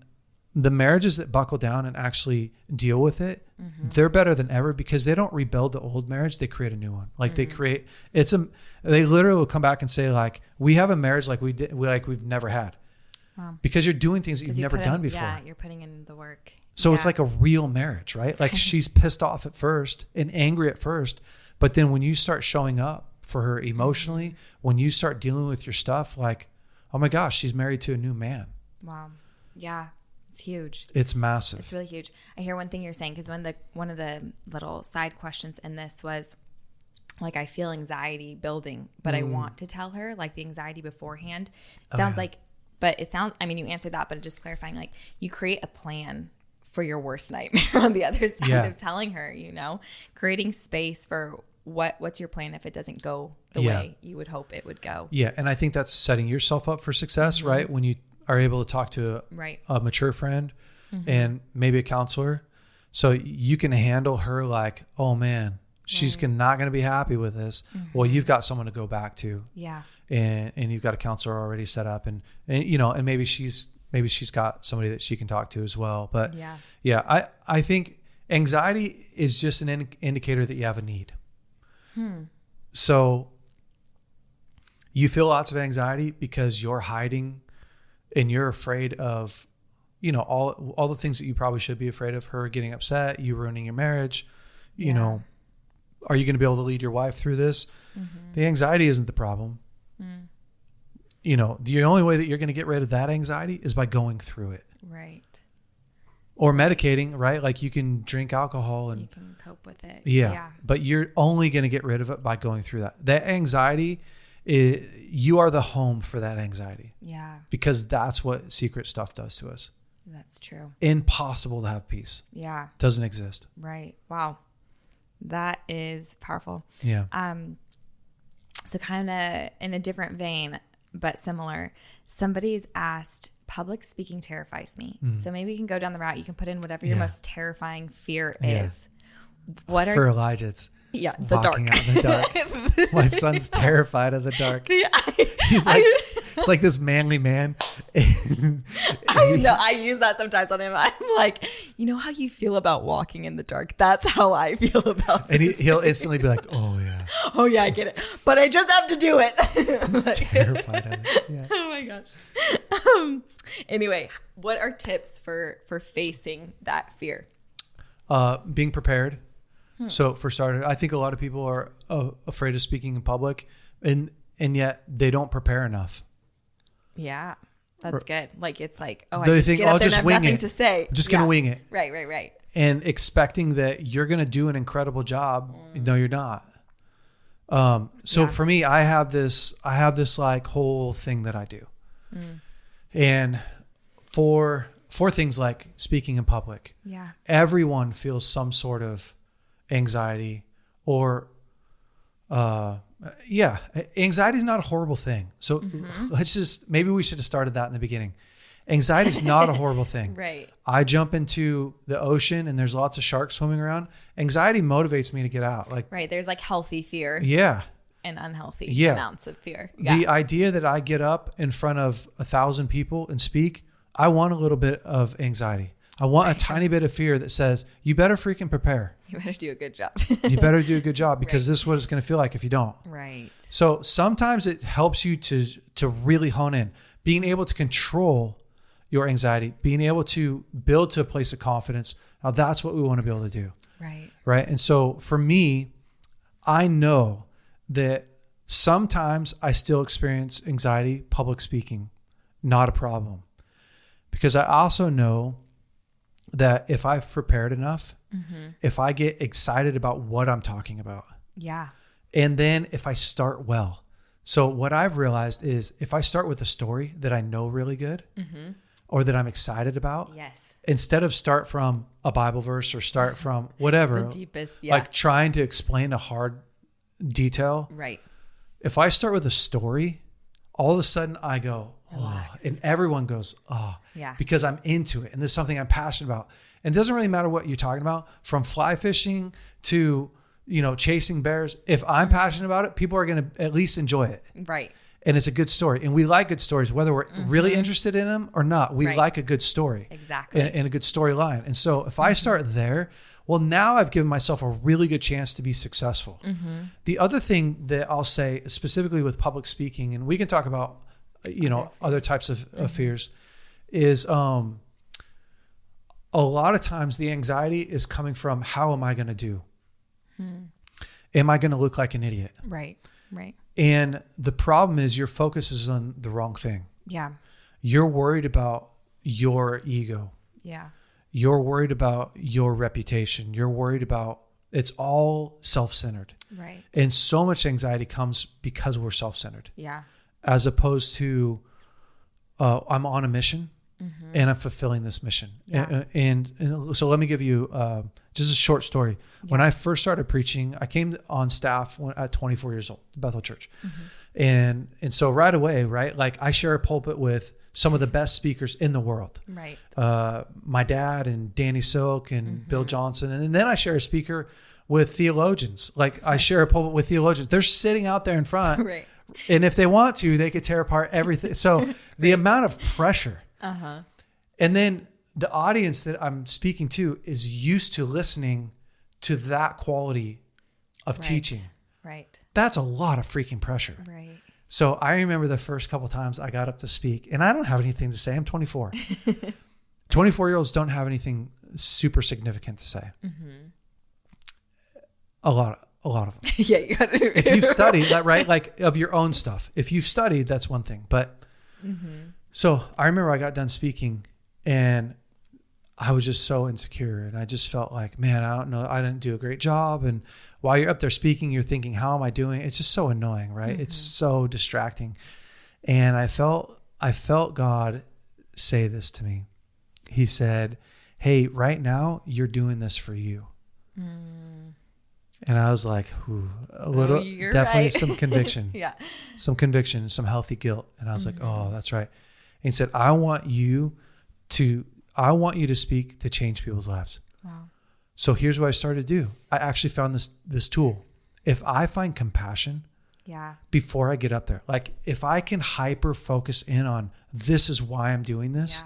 the marriages that buckle down and actually deal with it, they're better than ever because they don't rebuild the old marriage. They create a new one. Like they literally will come back and say, like, we have a marriage like we've never had. Wow. Because you're doing things that you've never done before. Yeah, you're putting in the work. So it's like a real marriage, right? Like she's pissed off at first and angry at first, but then when you start showing up for her emotionally, when you start dealing with your stuff, like, oh my gosh, she's married to a new man. Wow. Yeah. It's huge. It's massive. It's really huge. I hear one thing you're saying, because one of the little side questions in this was, like, I feel anxiety building, but I want to tell her, like, the anxiety beforehand. It sounds like, but it sounds, I mean, you answered that, but just clarifying, like, you create a plan for your worst nightmare on the other side of telling her, creating space for what's your plan if it doesn't go the way you would hope it would go. Yeah. And I think that's setting yourself up for success, right? When you are able to talk to a mature friend and maybe a counselor. So you can handle her like, oh man, she's not going to be happy with this. Well, you've got someone to go back to. Yeah. And you've got a counselor already set up and maybe she's got somebody that she can talk to as well. But I think anxiety is just an indicator that you have a need. So you feel lots of anxiety because you're hiding and you're afraid of, all the things that you probably should be afraid of, her getting upset, you ruining your marriage. Are you going to be able to lead your wife through this? The anxiety isn't the problem. The only way that you're going to get rid of that anxiety is by going through it. Right. Or medicating, right? Like you can drink alcohol and you can cope with it. Yeah. But you're only going to get rid of it by going through that. That anxiety you are the home for that anxiety. Yeah. Because that's what secret stuff does to us. That's true. Impossible to have peace. Yeah. Doesn't exist. Right. Wow. That is powerful. Yeah. So kind of in a different vein, but similar, somebody's asked, public speaking terrifies me. So maybe you can go down the route. You can put in whatever your most terrifying fear is. What For Elijah, it's the walking dark. out in the dark. My son's terrified of the dark. Yeah, He's like, it's like this manly man. I know. I use that sometimes on him. I'm like, you know how you feel about walking in the dark? That's how I feel about it. And he'll instantly be like, oh yeah. Oh yeah, I get it. But I just have to do it. He's terrified of it. Yeah. Oh my gosh. Anyway, what are tips for facing that fear? Being prepared. So for starters, I think a lot of people are afraid of speaking in public, and yet they don't prepare enough. Yeah, that's good. Like it's like, oh, I They just think, get up I'll there just and I wing have nothing it. to say. I'm just gonna wing it. Right. And expecting that you're gonna do an incredible job. No, you're not. So for me, I have this like whole thing that I do, and for things like speaking in public, everyone feels some sort of anxiety or anxiety is not a horrible thing. So maybe we should have started that in the beginning. Anxiety is not a horrible thing. Right. I jump into the ocean and there's lots of sharks swimming around. Anxiety motivates me to get out. Like, right. There's like healthy fear. Yeah. And unhealthy amounts of fear. The idea that I get up in front of 1,000 people and speak, I want a little bit of anxiety. I want a tiny bit of fear that says, you better freaking prepare. You better do a good job. You better do a good job because this is what it's going to feel like if you don't. Right. So sometimes it helps you to really hone in, being able to control your anxiety, being able to build to a place of confidence. Now that's what we want to be able to do. Right. Right. And so for me, I know that sometimes I still experience anxiety, public speaking, not a problem. Because I also know that if I've prepared enough, if I get excited about what I'm talking about, and then if I start well. So what I've realized is if I start with a story that I know really good or that I'm excited about, instead of start from a Bible verse or start from whatever, the deepest, like trying to explain a hard detail. Right. If I start with a story, all of a sudden I go, oh, and everyone goes, oh, because I'm into it. And this is something I'm passionate about. And it doesn't really matter what you're talking about, from fly fishing to, chasing bears. If I'm passionate about it, people are going to at least enjoy it. Right. And it's a good story. And we like good stories, whether we're really interested in them or not. We like a good story. Exactly. And a good storyline. And so if I start there, well, now I've given myself a really good chance to be successful. The other thing that I'll say specifically with public speaking, and we can talk about, other types of fears, is a lot of times the anxiety is coming from, how am I going to do? Am I going to look like an idiot? Right. And the problem is your focus is on the wrong thing. Yeah. You're worried about your ego. Yeah. You're worried about your reputation. You're worried about, it's all self-centered. Right. And so much anxiety comes because we're self-centered. Yeah. As opposed to, I'm on a mission and I'm fulfilling this mission. Yeah. And so let me give you just a short story. Yeah. When I first started preaching, I came on staff at 24 years old, Bethel Church. And so right away, right, like I share a pulpit with some of the best speakers in the world. Right. My dad and Danny Silk and Bill Johnson. And then I share a speaker with theologians. Like I share a pulpit with theologians. They're sitting out there in front. Right. And if they want to, they could tear apart everything. So the amount of pressure. And then the audience that I'm speaking to is used to listening to that quality of teaching. Right. That's a lot of freaking pressure. Right. So I remember the first couple of times I got up to speak, and I don't have anything to say. I'm 24. 24-year-olds don't have anything super significant to say. A lot of them. Yeah, you got to. If you've studied that, right? Like of your own stuff. If you've studied, that's one thing. But so I remember I got done speaking, and I was just so insecure, and I just felt like, man, I don't know, I didn't do a great job. And while you're up there speaking, you're thinking, how am I doing? It's just so annoying, right? It's so distracting. And I felt God say this to me. He said, hey, right now you're doing this for you. And I was like, a little, definitely right. Some conviction, some conviction, some healthy guilt. And I was like, oh, that's right. And he said, I want you to speak to change people's lives. Wow. So here's what I started to do. I actually found this tool. If I find compassion before I get up there, like if I can hyper focus in on this is why I'm doing this,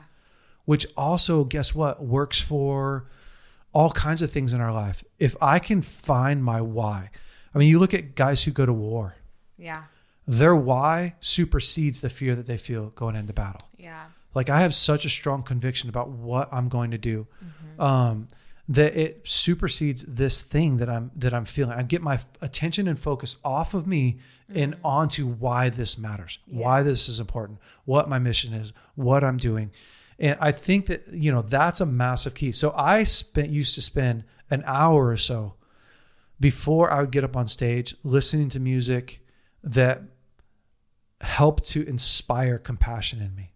which also, guess what, works for all kinds of things in our life. If I can find my why, I mean, you look at guys who go to war. Yeah. Their why supersedes the fear that they feel going into battle. Yeah. Like I have such a strong conviction about what I'm going to do, that it supersedes this thing that I'm feeling. I get my attention and focus off of me and onto why this matters, why this is important, what my mission is, what I'm doing. And I think that, that's a massive key. So I used to spend an hour or so before I would get up on stage listening to music that helped to inspire compassion in me.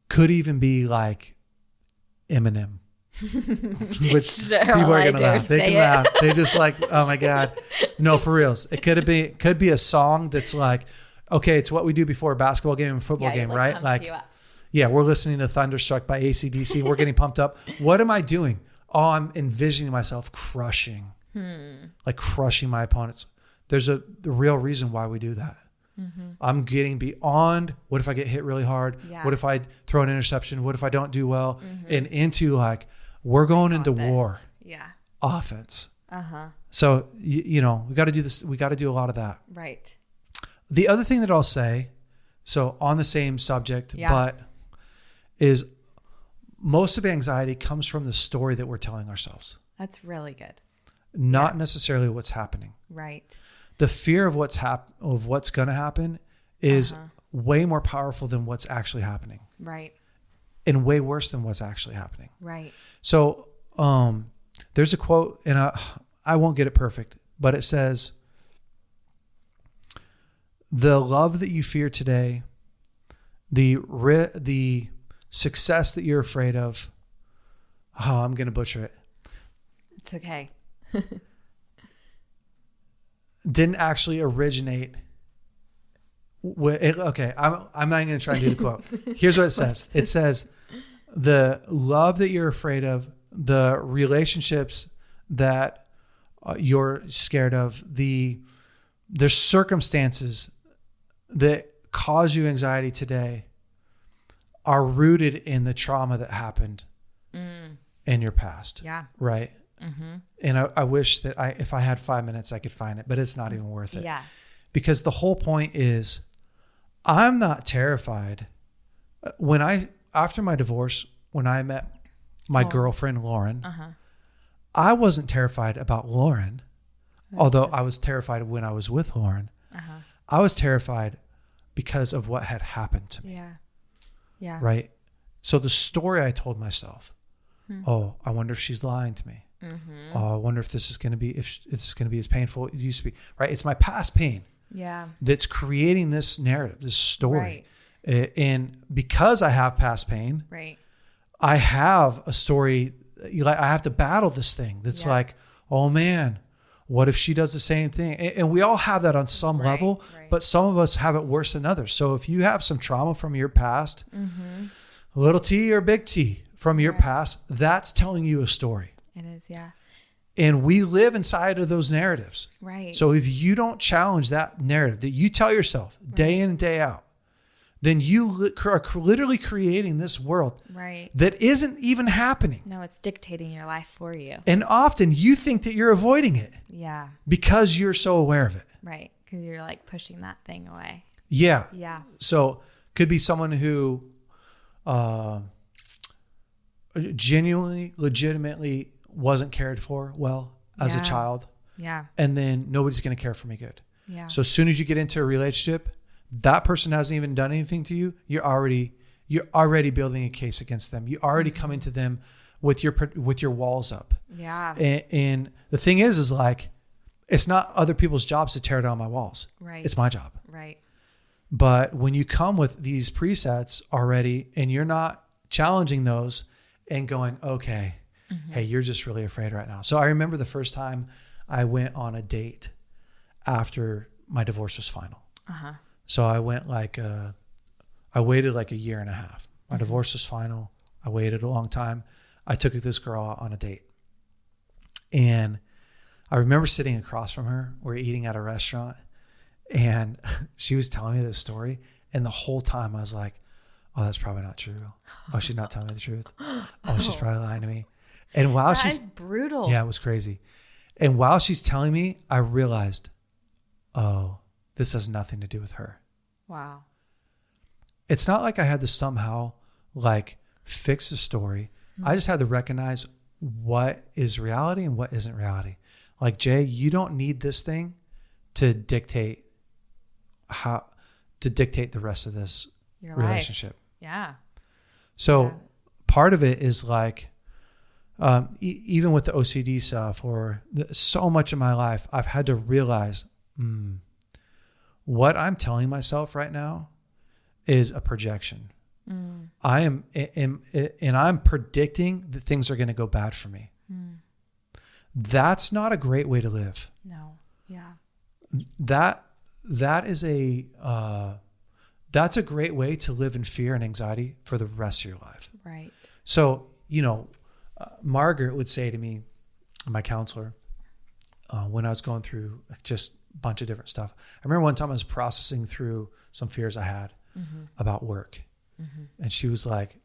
Could even be like Eminem, which people are going to laugh. They can laugh. They just like, oh my God. No, for reals. It could be a song that's like, okay, it's what we do before a basketball game and a football game, right? Like, we're listening to Thunderstruck by AC/DC. We're getting pumped up. What am I doing? Oh, I'm envisioning myself crushing my opponents. There's the real reason why we do that. I'm getting beyond what if I get hit really hard? What if I throw an interception? What if I don't do well? And into like, we're going into war. Offense. So, we got to do this. We got to do a lot of that. Right. The other thing that I'll say, so on the same subject, but is most of anxiety comes from the story that we're telling ourselves. That's really good. Not necessarily what's happening. Right. The fear of what's going to happen is way more powerful than what's actually happening. Right. And way worse than what's actually happening. Right. So there's a quote, and I won't get it perfect, but it says, the love that you fear today, the success that you're afraid of, I'm going to butcher it. It's okay. Didn't actually originate okay, I'm not going to try and do the quote. Here's what it says. It says, the love that you're afraid of, the relationships that you're scared of, the circumstances that cause you anxiety today are rooted in the trauma that happened in your past. Yeah. Right. And I wish that if I had 5 minutes, I could find it, but it's not even worth it. Yeah. Because the whole point is, I'm not terrified. After my divorce, when I met my girlfriend, Lauren, I wasn't terrified about Lauren, although I was terrified when I was with Lauren. I was terrified because of what had happened to me. Yeah. Yeah. Right. So the story I told myself, oh, I wonder if she's lying to me. Oh, I wonder if this is going to be as painful as it used to be. Right. It's my past pain. Yeah. That's creating this narrative, this story. Right. And because I have past pain, right, I have a story. I have to battle this thing. That's like, oh man, what if she does the same thing? And we all have that on some level, but some of us have it worse than others. So if you have some trauma from your past, little T or big T from your past, that's telling you a story. It is, yeah. And we live inside of those narratives. Right. So if you don't challenge that narrative that you tell yourself day in and day out, then you are literally creating this world that isn't even happening. No, it's dictating your life for you. And often you think that you're avoiding it. Yeah. Because you're so aware of it. Right. Because you're like pushing that thing away. Yeah. Yeah. So could be someone who genuinely, legitimately wasn't cared for well as a child. Yeah. And then nobody's going to care for me good. Yeah. So as soon as you get into a relationship, that person hasn't even done anything to you. You're already you're already building a case against them. You're already coming to them with your walls up. Yeah. And the thing is like, it's not other people's jobs to tear down my walls. Right. It's my job. Right. But when you come with these presets already and you're not challenging those and going, okay, hey, you're just really afraid right now. So I remember the first time I went on a date after my divorce was final. Uh-huh. So I went I waited like a year and a half. My divorce was final. I waited a long time. I took this girl out on a date. And I remember sitting across from her. We're eating at a restaurant. And she was telling me this story. And the whole time I was like, oh, that's probably not true. Oh, she's not telling me the truth. Oh, she's probably lying to me. And while That is brutal. Yeah, it was crazy. And while she's telling me, I realized, oh, this has nothing to do with her. Wow. It's not like I had to somehow like fix the story. I just had to recognize what is reality and what isn't reality. Like, Jay, you don't need this thing to dictate the rest of this Your relationship. life. Yeah. So part of it is like, even with the OCD stuff or so much of my life, I've had to realize what I'm telling myself right now is a projection. I am, and I'm predicting that things are going to go bad for me. That's not a great way to live. No. Yeah. That is that's a great way to live in fear and anxiety for the rest of your life. Right. So, Margaret would say to me, my counselor, when I was going through just a bunch of different stuff. I remember one time I was processing through some fears I had about work. And she was like,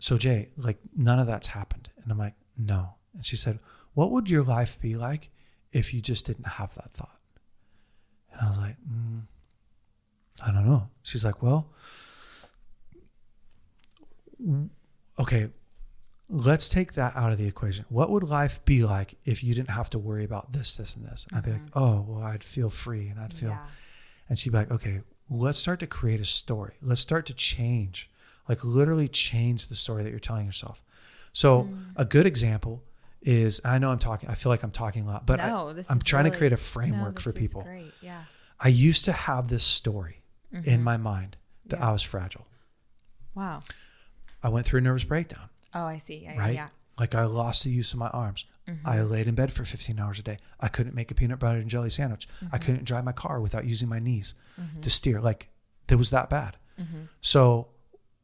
so Jay, like none of that's happened. And I'm like, no. And she said, what would your life be like if you just didn't have that thought? And I was like, I don't know. She's like, well, okay, let's take that out of the equation. What would life be like if you didn't have to worry about this, this, and this? And I'd be like, oh, well, I'd feel free and I'd feel, and she'd be like, okay, let's start to create a story. Let's start to change, like literally change the story that you're telling yourself. So a good example is, I know I feel like I'm talking a lot, but I'm trying to create a framework for people. Great. Yeah. I used to have this story in my mind that I was fragile. Wow. I went through a nervous breakdown. Oh, I see. Right? Yeah. Like I lost the use of my arms. I laid in bed for 15 hours a day. I couldn't make a peanut butter and jelly sandwich. I couldn't drive my car without using my knees to steer. Like it was that bad. So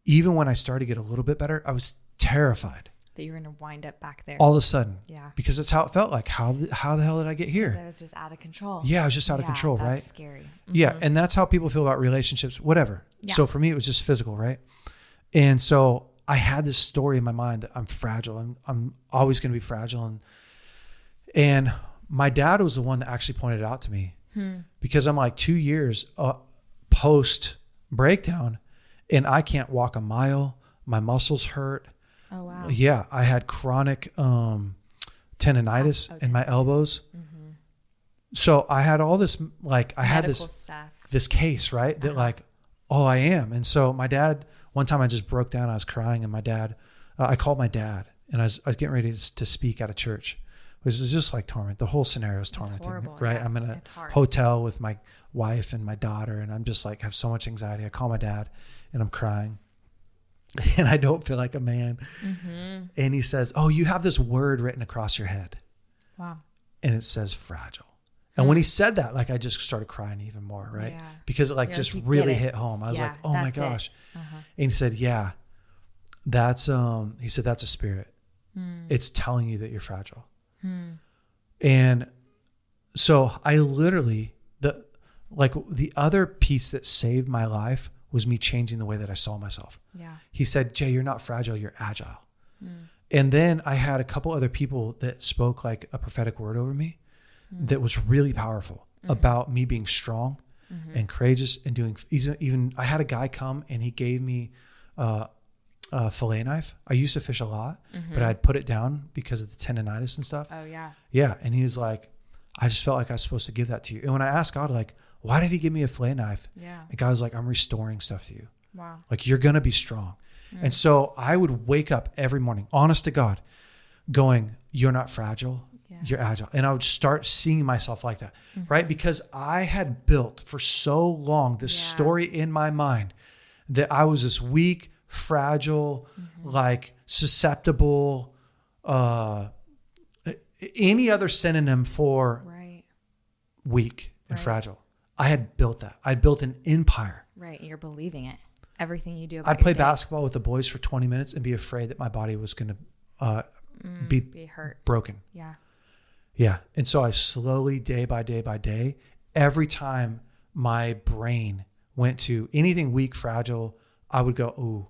even when I started to get a little bit better, I was terrified that you're going to wind up back there. all of a sudden. Yeah. Because that's how it felt like. How the hell did I get here? I was just out of control. Yeah, I was just out of control, that's right? Scary. Yeah. And that's how people feel about relationships, whatever. Yeah. So for me, it was just physical, right? And so I had this story in my mind that I'm fragile. I'm always going to be fragile. And my dad was the one that actually pointed it out to me because I'm like 2 years post breakdown and I can't walk a mile. My muscles hurt. Oh, wow. Yeah. I had chronic tendonitis in my elbows. So I had all this, like I had this case, right? That like, oh, I am. And so my dad, one time I just broke down, I was crying and my dad, I called my dad and I was getting ready to speak at a church. It was just like torment. The whole scenario is tormenting, horrible, right? yeah. I'm in a hotel with my wife and my daughter and I'm just like, have so much anxiety. I call my dad and I'm crying and I don't feel like a man. And he says, oh, you have this word written across your head. Wow. And it says fragile. And when he said that, like I just started crying even more, right? Yeah. Because it like just really hit home. I was like, oh my gosh. And he said, yeah, that's, he said, that's a spirit. It's telling you that you're fragile. And so I literally, the other piece that saved my life was me changing the way that I saw myself. Yeah. He said, Jay, you're not fragile, you're agile. And then I had a couple other people that spoke like a prophetic word over me that was really powerful about me being strong and courageous and doing even I had a guy come and he gave me a fillet knife. I used to fish a lot, but I'd put it down because of the tendonitis and stuff. Oh yeah. Yeah. And he was like, I just felt like I was supposed to give that to you. And when I asked God, like, why did he give me a fillet knife? Yeah. And God was like, I'm restoring stuff to you. Wow. Like you're going to be strong. And so I would wake up every morning, honest to God, going, you're not fragile, you're agile. And I would start seeing myself like that, right? Because I had built for so long this story in my mind that I was this weak, fragile, like susceptible, any other synonym for weak and fragile. I had built that. I'd built an empire. Right. You're believing it. Everything you do. I'd play basketball with the boys for 20 minutes and be afraid that my body was going to be hurt, broken. Yeah. Yeah. And so I slowly, day by day by day, every time my brain went to anything weak, fragile, I would go, ooh,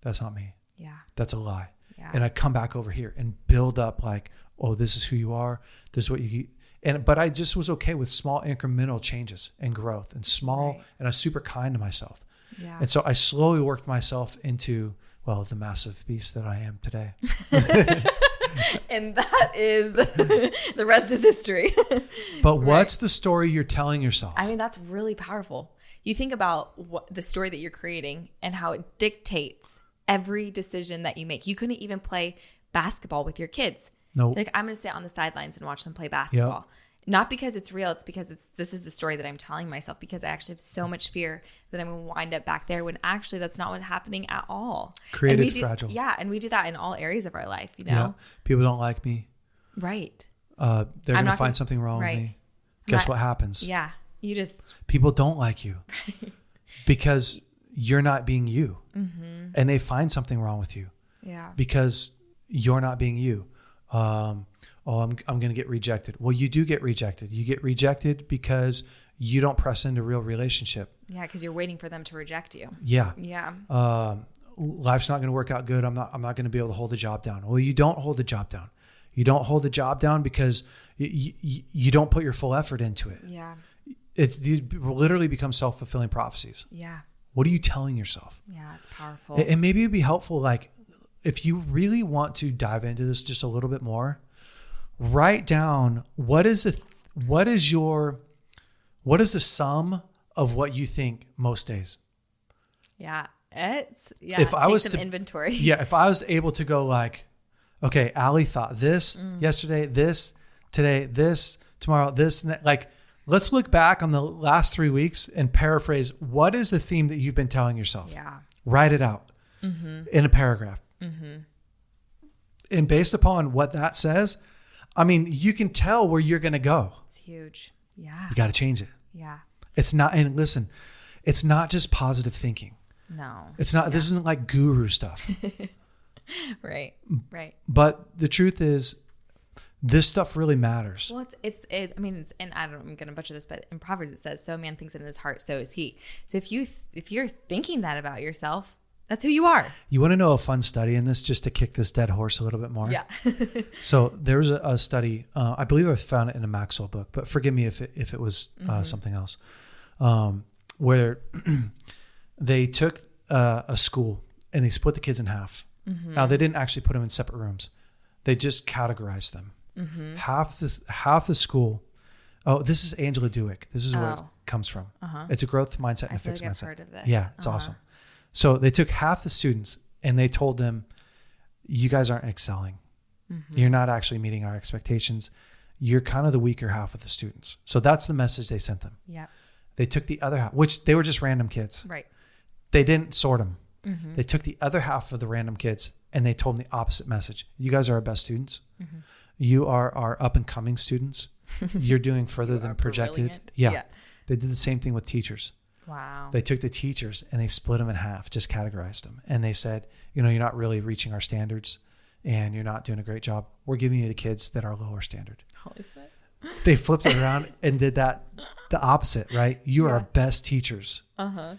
that's not me. Yeah. That's a lie. Yeah. And I'd come back over here and build up like, oh, this is who you are. This is what you eat. But I just was okay with small incremental changes and growth and small, and I was super kind to myself. Yeah. And so I slowly worked myself into, well, the massive beast that I am today. And that is, the rest is history. But what's the story you're telling yourself? I mean, that's really powerful. You think about the story that you're creating and how it dictates every decision that you make. You couldn't even play basketball with your kids. Nope. Like, I'm going to sit on the sidelines and watch them play basketball. Yep. Not because it's real. It's because this is the story that I'm telling myself, because I actually have so much fear that I'm going to wind up back there when actually that's not what's happening at all. Created fragile. Yeah. And we do that in all areas of our life, you know? Yeah. People don't like me. Right. They're going to find something wrong with me. Guess what happens? Yeah. You just. People don't like you because you're not being you. Mm-hmm. And they find something wrong with you. Yeah. Because you're not being you. I'm going to get rejected. Well, you do get rejected. You get rejected because you don't press into real relationship. Yeah, because you're waiting for them to reject you. Yeah. Yeah. Life's not going to work out good. I'm not going to be able to hold the job down. Well, you don't hold the job down. You don't hold the job down because you don't put your full effort into it. Yeah. It literally becomes self-fulfilling prophecies. Yeah. What are you telling yourself? Yeah, it's powerful. And maybe it'd be helpful, like, if you really want to dive into this just a little bit more, write down what is the sum of what you think most days. Yeah. If I was to inventory. Yeah. If I was able to go like, okay, Allie thought this yesterday, this today, this tomorrow, this, and that, like, let's look back on the last 3 weeks and paraphrase. What is the theme that you've been telling yourself? Yeah. Write it out in a paragraph. Mm-hmm. And based upon what that says, I mean, you can tell where you're going to go. It's huge. Yeah. You got to change it. Yeah. It's not, and listen, it's not just positive thinking. No. It's not, This isn't like guru stuff. Right. Right. But the truth is, this stuff really matters. Well, and I'm going to butcher this, but in Proverbs it says, so a man thinks it in his heart, so is he. So if you're thinking that about yourself, that's who you are. You want to know a fun study in this, just to kick this dead horse a little bit more? Yeah. So there was a study, I believe I found it in a Maxwell book, but forgive me if it was something else, where they took a school and they split the kids in half. Mm-hmm. Now, they didn't actually put them in separate rooms. They just categorized them. Mm-hmm. Half the school. Oh, this is Angela Duick. This is where it comes from. Uh-huh. It's a growth mindset and a fixed mindset. I've heard of this. Yeah, it's awesome. So they took half the students and they told them, you guys aren't excelling. Mm-hmm. You're not actually meeting our expectations. You're kind of the weaker half of the students. So that's the message they sent them. Yeah. They took the other half, which they were just random kids. Right. They didn't sort them. Mm-hmm. They took the other half of the random kids and they told them the opposite message. You guys are our best students. Mm-hmm. You are our up and coming students. You're doing further than projected. Yeah. They did the same thing with teachers. Wow. They took the teachers and they split them in half, just categorized them. And they said, you're not really reaching our standards and you're not doing a great job. We're giving you the kids that are lower standard. Holy smokes. They flipped it around and did that the opposite, right? You are our best teachers. Uh-huh.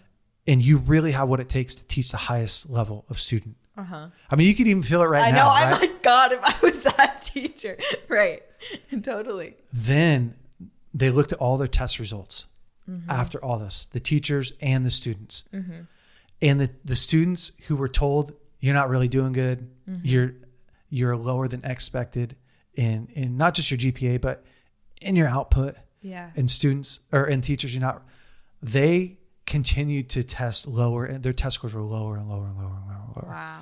And you really have what it takes to teach the highest level of student. Uh-huh. I mean, you can even feel it right now. I know. I'm like, God, if I was that teacher. Right. Totally. Then they looked at all their test results after all this, the teachers and the students. Mm-hmm. And the students who were told, you're not really doing good. Mm-hmm. You're lower than expected in not just your GPA, but in your output. Yeah. And students and teachers, they continued to test lower, and their test scores were lower and lower and lower and lower and lower. Wow.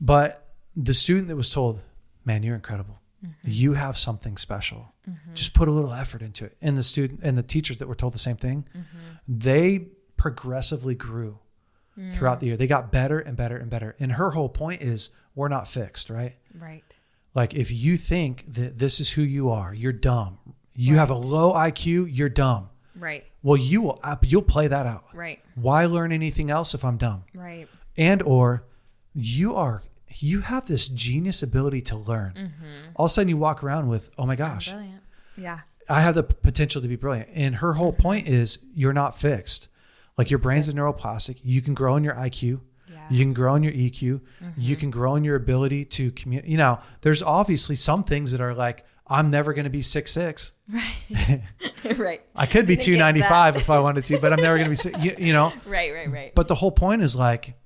But the student that was told, man, you're incredible. You have something special. Just put a little effort into it. And the student and the teachers that were told the same thing, they progressively grew throughout the year. They got better and better and better. And her whole point is, we're not fixed, right? Right. Like, if you think that this is who you are, you're dumb. You have a low IQ, you're dumb. Right. Well, you'll play that out. Right. Why learn anything else if I'm dumb? Right. And or you have this genius ability to learn. All of a sudden you walk around with, oh my gosh, Brilliant. Yeah. I have the potential to be brilliant. And her whole point is, you're not fixed. Like, your brain's a neuroplastic. You can grow in your IQ. Yeah. You can grow in your EQ. You can grow in your ability to communicate. You know, there's obviously some things that are like, I'm never going to be 6'6". Right. Right. I could be 295 if I wanted to, but I'm never going to be, you know. Right. But the whole point is, like,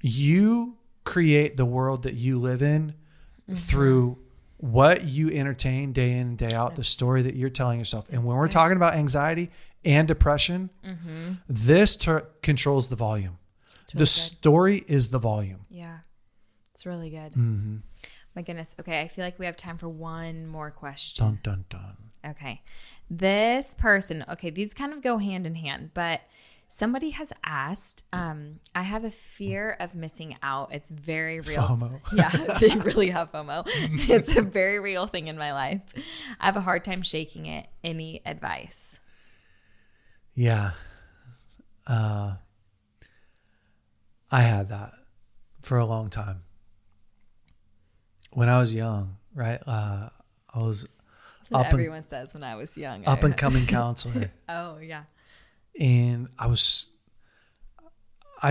you create the world that you live in through what you entertain day in and day out, the story that you're telling yourself. And when we're talking about anxiety and depression, this controls the volume. Really the story is the volume. Yeah. It's really good. My goodness. Okay. I feel like we have time for one more question. Dun, dun, dun. Okay. This person, okay, these kind of go hand in hand, but somebody has asked, I have a fear of missing out. It's very real. FOMO. Yeah, they really have FOMO. It's a very real thing in my life. I have a hard time shaking it. Any advice? Yeah. I had that for a long time. When I was young, right? I was everyone says when I was young. Up and coming counselor. Oh, yeah. And I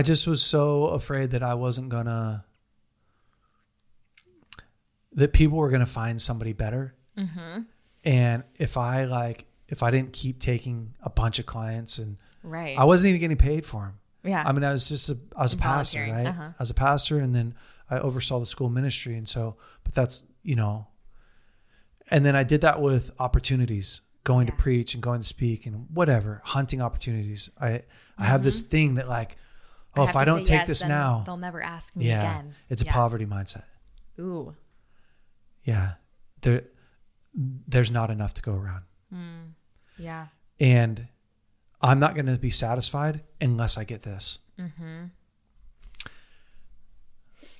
just was so afraid that that people were going to find somebody better. And if I didn't keep taking a bunch of clients, and I wasn't even getting paid for them. Yeah. I mean, I was a pastor, right? I was a pastor, and then I oversaw the school ministry. And so, but that's, you know, and then I did that with opportunities, going to preach and going to speak and whatever, hunting opportunities. I have this thing that, like, oh, if I don't take this now, they'll never ask me again. It's a poverty mindset. Ooh. Yeah. There's not enough to go around. Yeah. And I'm not going to be satisfied unless I get this.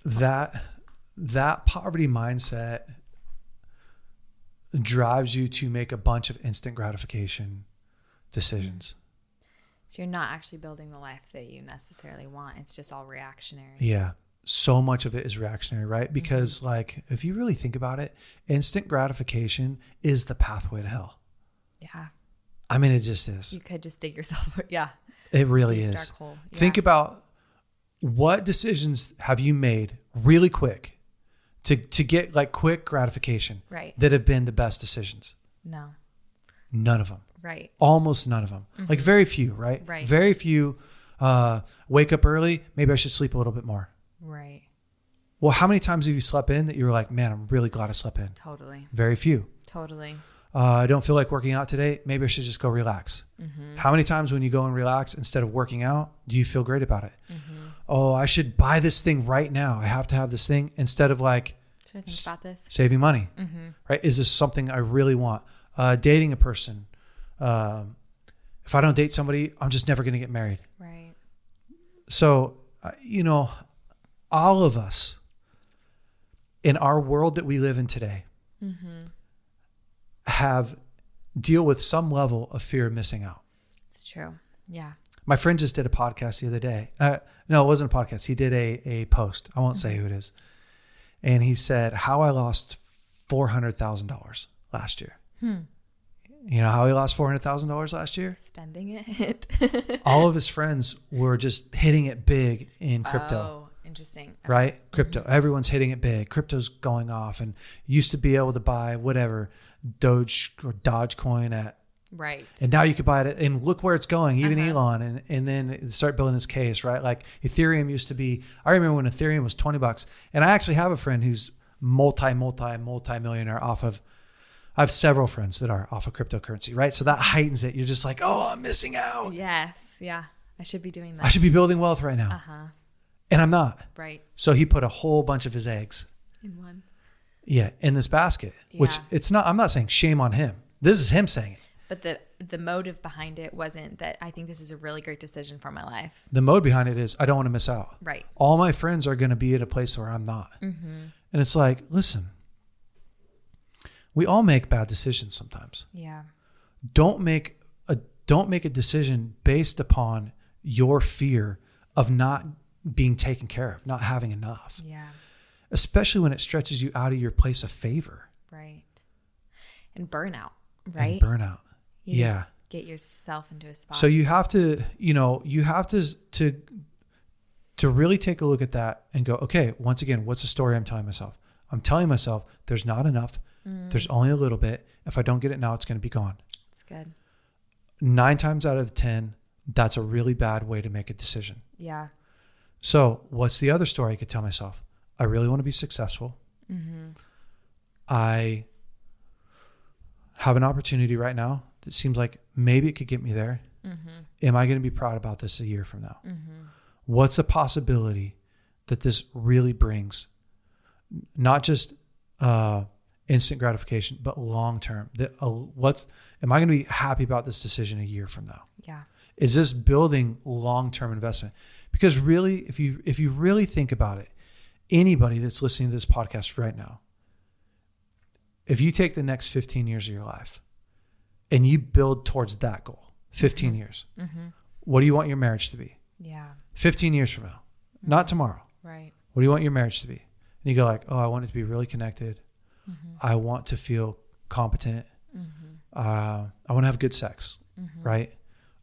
That poverty mindset drives you to make a bunch of instant gratification decisions. So you're not actually building the life that you necessarily want. It's just all reactionary. Yeah. So much of it is reactionary, right? Because like, if you really think about it, instant gratification is the pathway to hell. Yeah. I mean, it just is. You could just dig yourself. Yeah. It really is. Dark hole. Yeah. Think about, what decisions have you made really quick to get like quick gratification, right, that have been the best decisions? No. None of them. Right. Almost none of them. Like very few, right? Right. Very few. Wake up early. Maybe I should sleep a little bit more. Right. Well, how many times have you slept in that you were like, man, I'm really glad I slept in? Totally. Very few. Totally. I don't feel like working out today. Maybe I should just go relax. How many times when you go and relax instead of working out, do you feel great about it? Oh, I should buy this thing right now. I have to have this thing, instead of like, should I think about this? Saving money, right? Is this something I really want? Dating a person. If I don't date somebody, I'm just never going to get married. Right. So, you know, all of us in our world that we live in today deal with some level of fear of missing out. It's true. Yeah. My friend just did a podcast the other day. No, it wasn't a podcast. He did a post. I won't say who it is. And he said, how I lost $400,000 last year. You know how he lost $400,000 last year? Spending it. All of his friends were just hitting it big in crypto. Oh, interesting. Right? Crypto. Everyone's hitting it big. Crypto's going off, and used to be able to buy whatever, Doge or Dogecoin at. Right. And now you could buy it, and look where it's going, even Elon, and then start building this case, right? Like Ethereum used to be, I remember when Ethereum was $20, and I actually have a friend who's multi-millionaire off of, I have several friends that are off of cryptocurrency, right? So that heightens it. You're just like, oh, I'm missing out. Yes. Yeah. I should be doing that. I should be building wealth right now. And I'm not. Right. So he put a whole bunch of his eggs in one. Yeah, in this basket, which it's not, I'm not saying shame on him. This is him saying it. But the motive behind it wasn't that I think this is a really great decision for my life. The mode behind it is I don't want to miss out. Right. All my friends are going to be at a place where I'm not. And it's like, listen, we all make bad decisions sometimes. Yeah. Don't make a decision based upon your fear of not being taken care of, not having enough. Yeah. Especially when it stretches you out of your place of favor. Right. And burnout, right? And burnout. You just get yourself into a spot. So you have to, to really take a look at that and go, okay, once again, what's the story I'm telling myself? I'm telling myself there's not enough. There's only a little bit. If I don't get it now, it's going to be gone. That's good. 9 times out of 10, that's a really bad way to make a decision. Yeah. So what's the other story I could tell myself? I really want to be successful. I have an opportunity right now that seems like maybe it could get me there. Am I going to be proud about this a year from now? What's the possibility that this really brings? Not just instant gratification, but long-term. Am I going to be happy about this decision a year from now? Yeah. Is this building long-term investment? Because really, if you really think about it, anybody that's listening to this podcast right now, if you take the next 15 years of your life and you build towards that goal, 15 years, what do you want your marriage to be? Yeah. 15 years from now, not tomorrow. Right. What do you want your marriage to be? And you go like, oh, I want it to be really connected. I want to feel competent. I want to have good sex, right?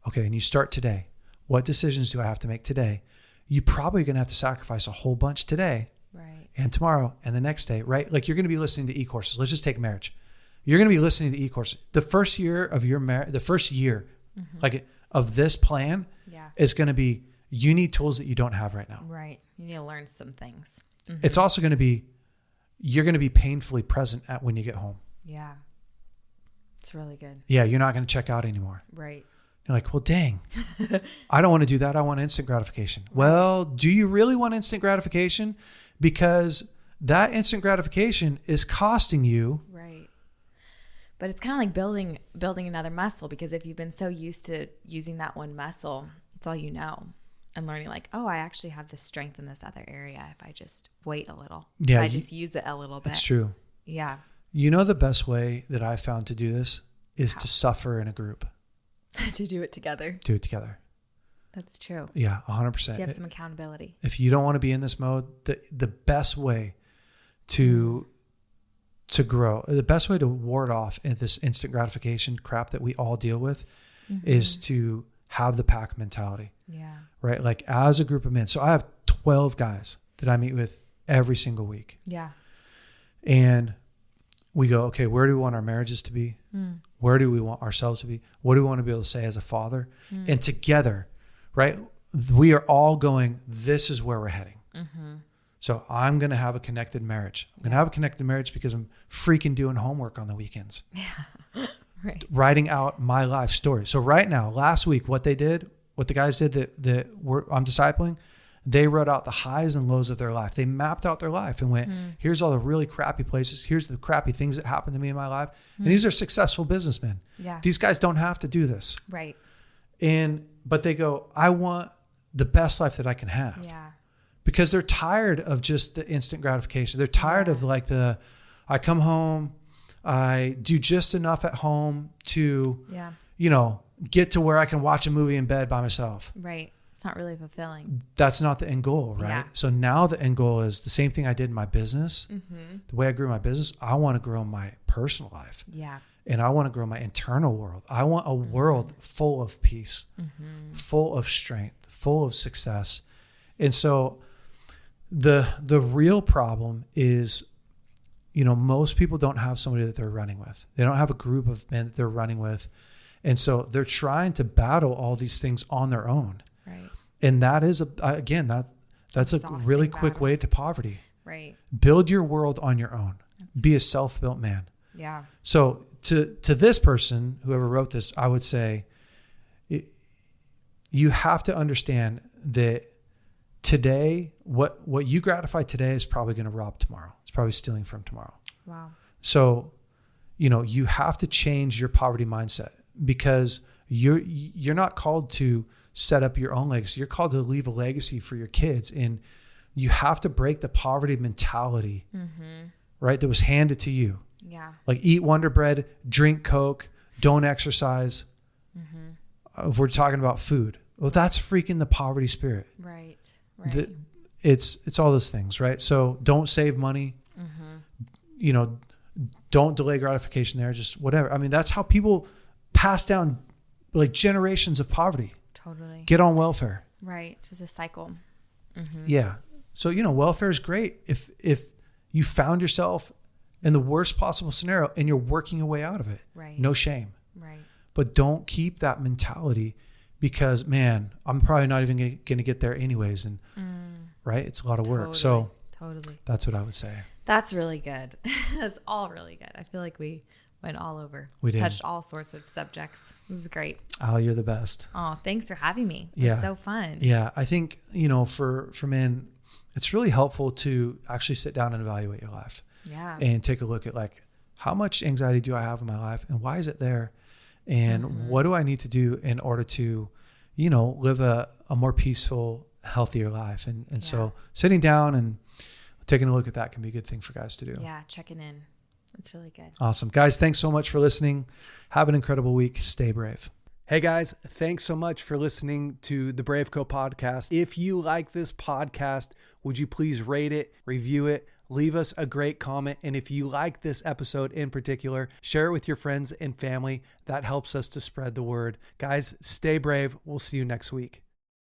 Okay, and you start today. What decisions do I have to make today? You're probably going to have to sacrifice a whole bunch today, right, and tomorrow and the next day, right? Like you're going to be listening to e-courses. Let's just take marriage. You're going to be listening to e-courses. The first year of your marriage, the first year, like of this plan, is going to be you need tools that you don't have right now. Right, you need to learn some things. It's also going to be you're going to be painfully present at when you get home. Yeah, it's really good. Yeah, you're not going to check out anymore. Right. You're like, well, dang, I don't want to do that. I want instant gratification. Right. Well, do you really want instant gratification? Because that instant gratification is costing you. Right. But it's kind of like building another muscle, because if you've been so used to using that one muscle, it's all you know. And learning like, oh, I actually have this strength in this other area if I just wait a little. Yeah. If I just use it a little bit. It's true. Yeah. You know, the best way that I found to do this is to suffer in a group. To do it together. Do it together. That's true. Yeah, 100%. So you have some accountability. If you don't want to be in this mode, the best way to grow, the best way to ward off this instant gratification crap that we all deal with is to have the pack mentality. Yeah. Right? Like as a group of men. So I have 12 guys that I meet with every single week. Yeah. And we go, okay, where do we want our marriages to be? Where do we want ourselves to be? What do we want to be able to say as a father? And together, right? We are all going, this is where we're heading. So I'm going to have a connected marriage. I'm going to have a connected marriage because I'm freaking doing homework on the weekends. Yeah. Right. Writing out my life story. So right now, last week, what the guys did that I'm discipling, they wrote out the highs and lows of their life. They mapped out their life and went, here's all the really crappy places. Here's the crappy things that happened to me in my life. And these are successful businessmen. Yeah. These guys don't have to do this. Right. But they go, I want the best life that I can have. Yeah. Because they're tired of just the instant gratification. They're tired of like I come home, I do just enough at home to, get to where I can watch a movie in bed by myself. Right. It's not really fulfilling. That's not the end goal, right? Yeah. So now the end goal is the same thing I did in my business. The way I grew my business, I want to grow my personal life. Yeah. And I want to grow my internal world. I want a world full of peace, full of strength, full of success. And so the real problem is, most people don't have somebody that they're running with. They don't have a group of men that they're running with. And so they're trying to battle all these things on their own. Right. And that is, that's a really quick way to poverty. Right. Build your world on your own. Be a self-built man. Yeah. So to this person, whoever wrote this, I would say, you have to understand that today, what you gratify today is probably going to rob tomorrow. It's probably stealing from tomorrow. Wow. So, you have to change your poverty mindset, because you're not called to set up your own legacy. You're called to leave a legacy for your kids. And you have to break the poverty mentality, right? That was handed to you. Yeah. Like eat Wonder Bread, drink Coke, don't exercise. If we're talking about food, well, that's freaking the poverty spirit. Right. It's all those things, right? So don't save money. Don't delay gratification there, just whatever. I mean, that's how people pass down like generations of poverty. Totally. Get on welfare. Right. Just a cycle. Yeah. So, welfare is great if you found yourself in the worst possible scenario and you're working your way out of it. Right. No shame. Right. But don't keep that mentality, because, man, I'm probably not even going to get there anyways. And right. It's a lot of work. So that's what I would say. That's really good. That's all really good. I feel like we went all over. We did. Touched all sorts of subjects. This is great. Al, you're the best. Oh, thanks for having me. It was so fun. Yeah. I think, for men, it's really helpful to actually sit down and evaluate your life. Yeah. And take a look at like, how much anxiety do I have in my life and why is it there? And what do I need to do in order to, live a more peaceful, healthier life? And so sitting down and taking a look at that can be a good thing for guys to do. Yeah. Checking in. It's really good. Awesome. Guys, thanks so much for listening. Have an incredible week. Stay brave. Hey guys, thanks so much for listening to the BraveCo podcast. If you like this podcast, would you please rate it, review it, leave us a great comment. And if you like this episode in particular, share it with your friends and family. That helps us to spread the word. Guys, stay brave. We'll see you next week.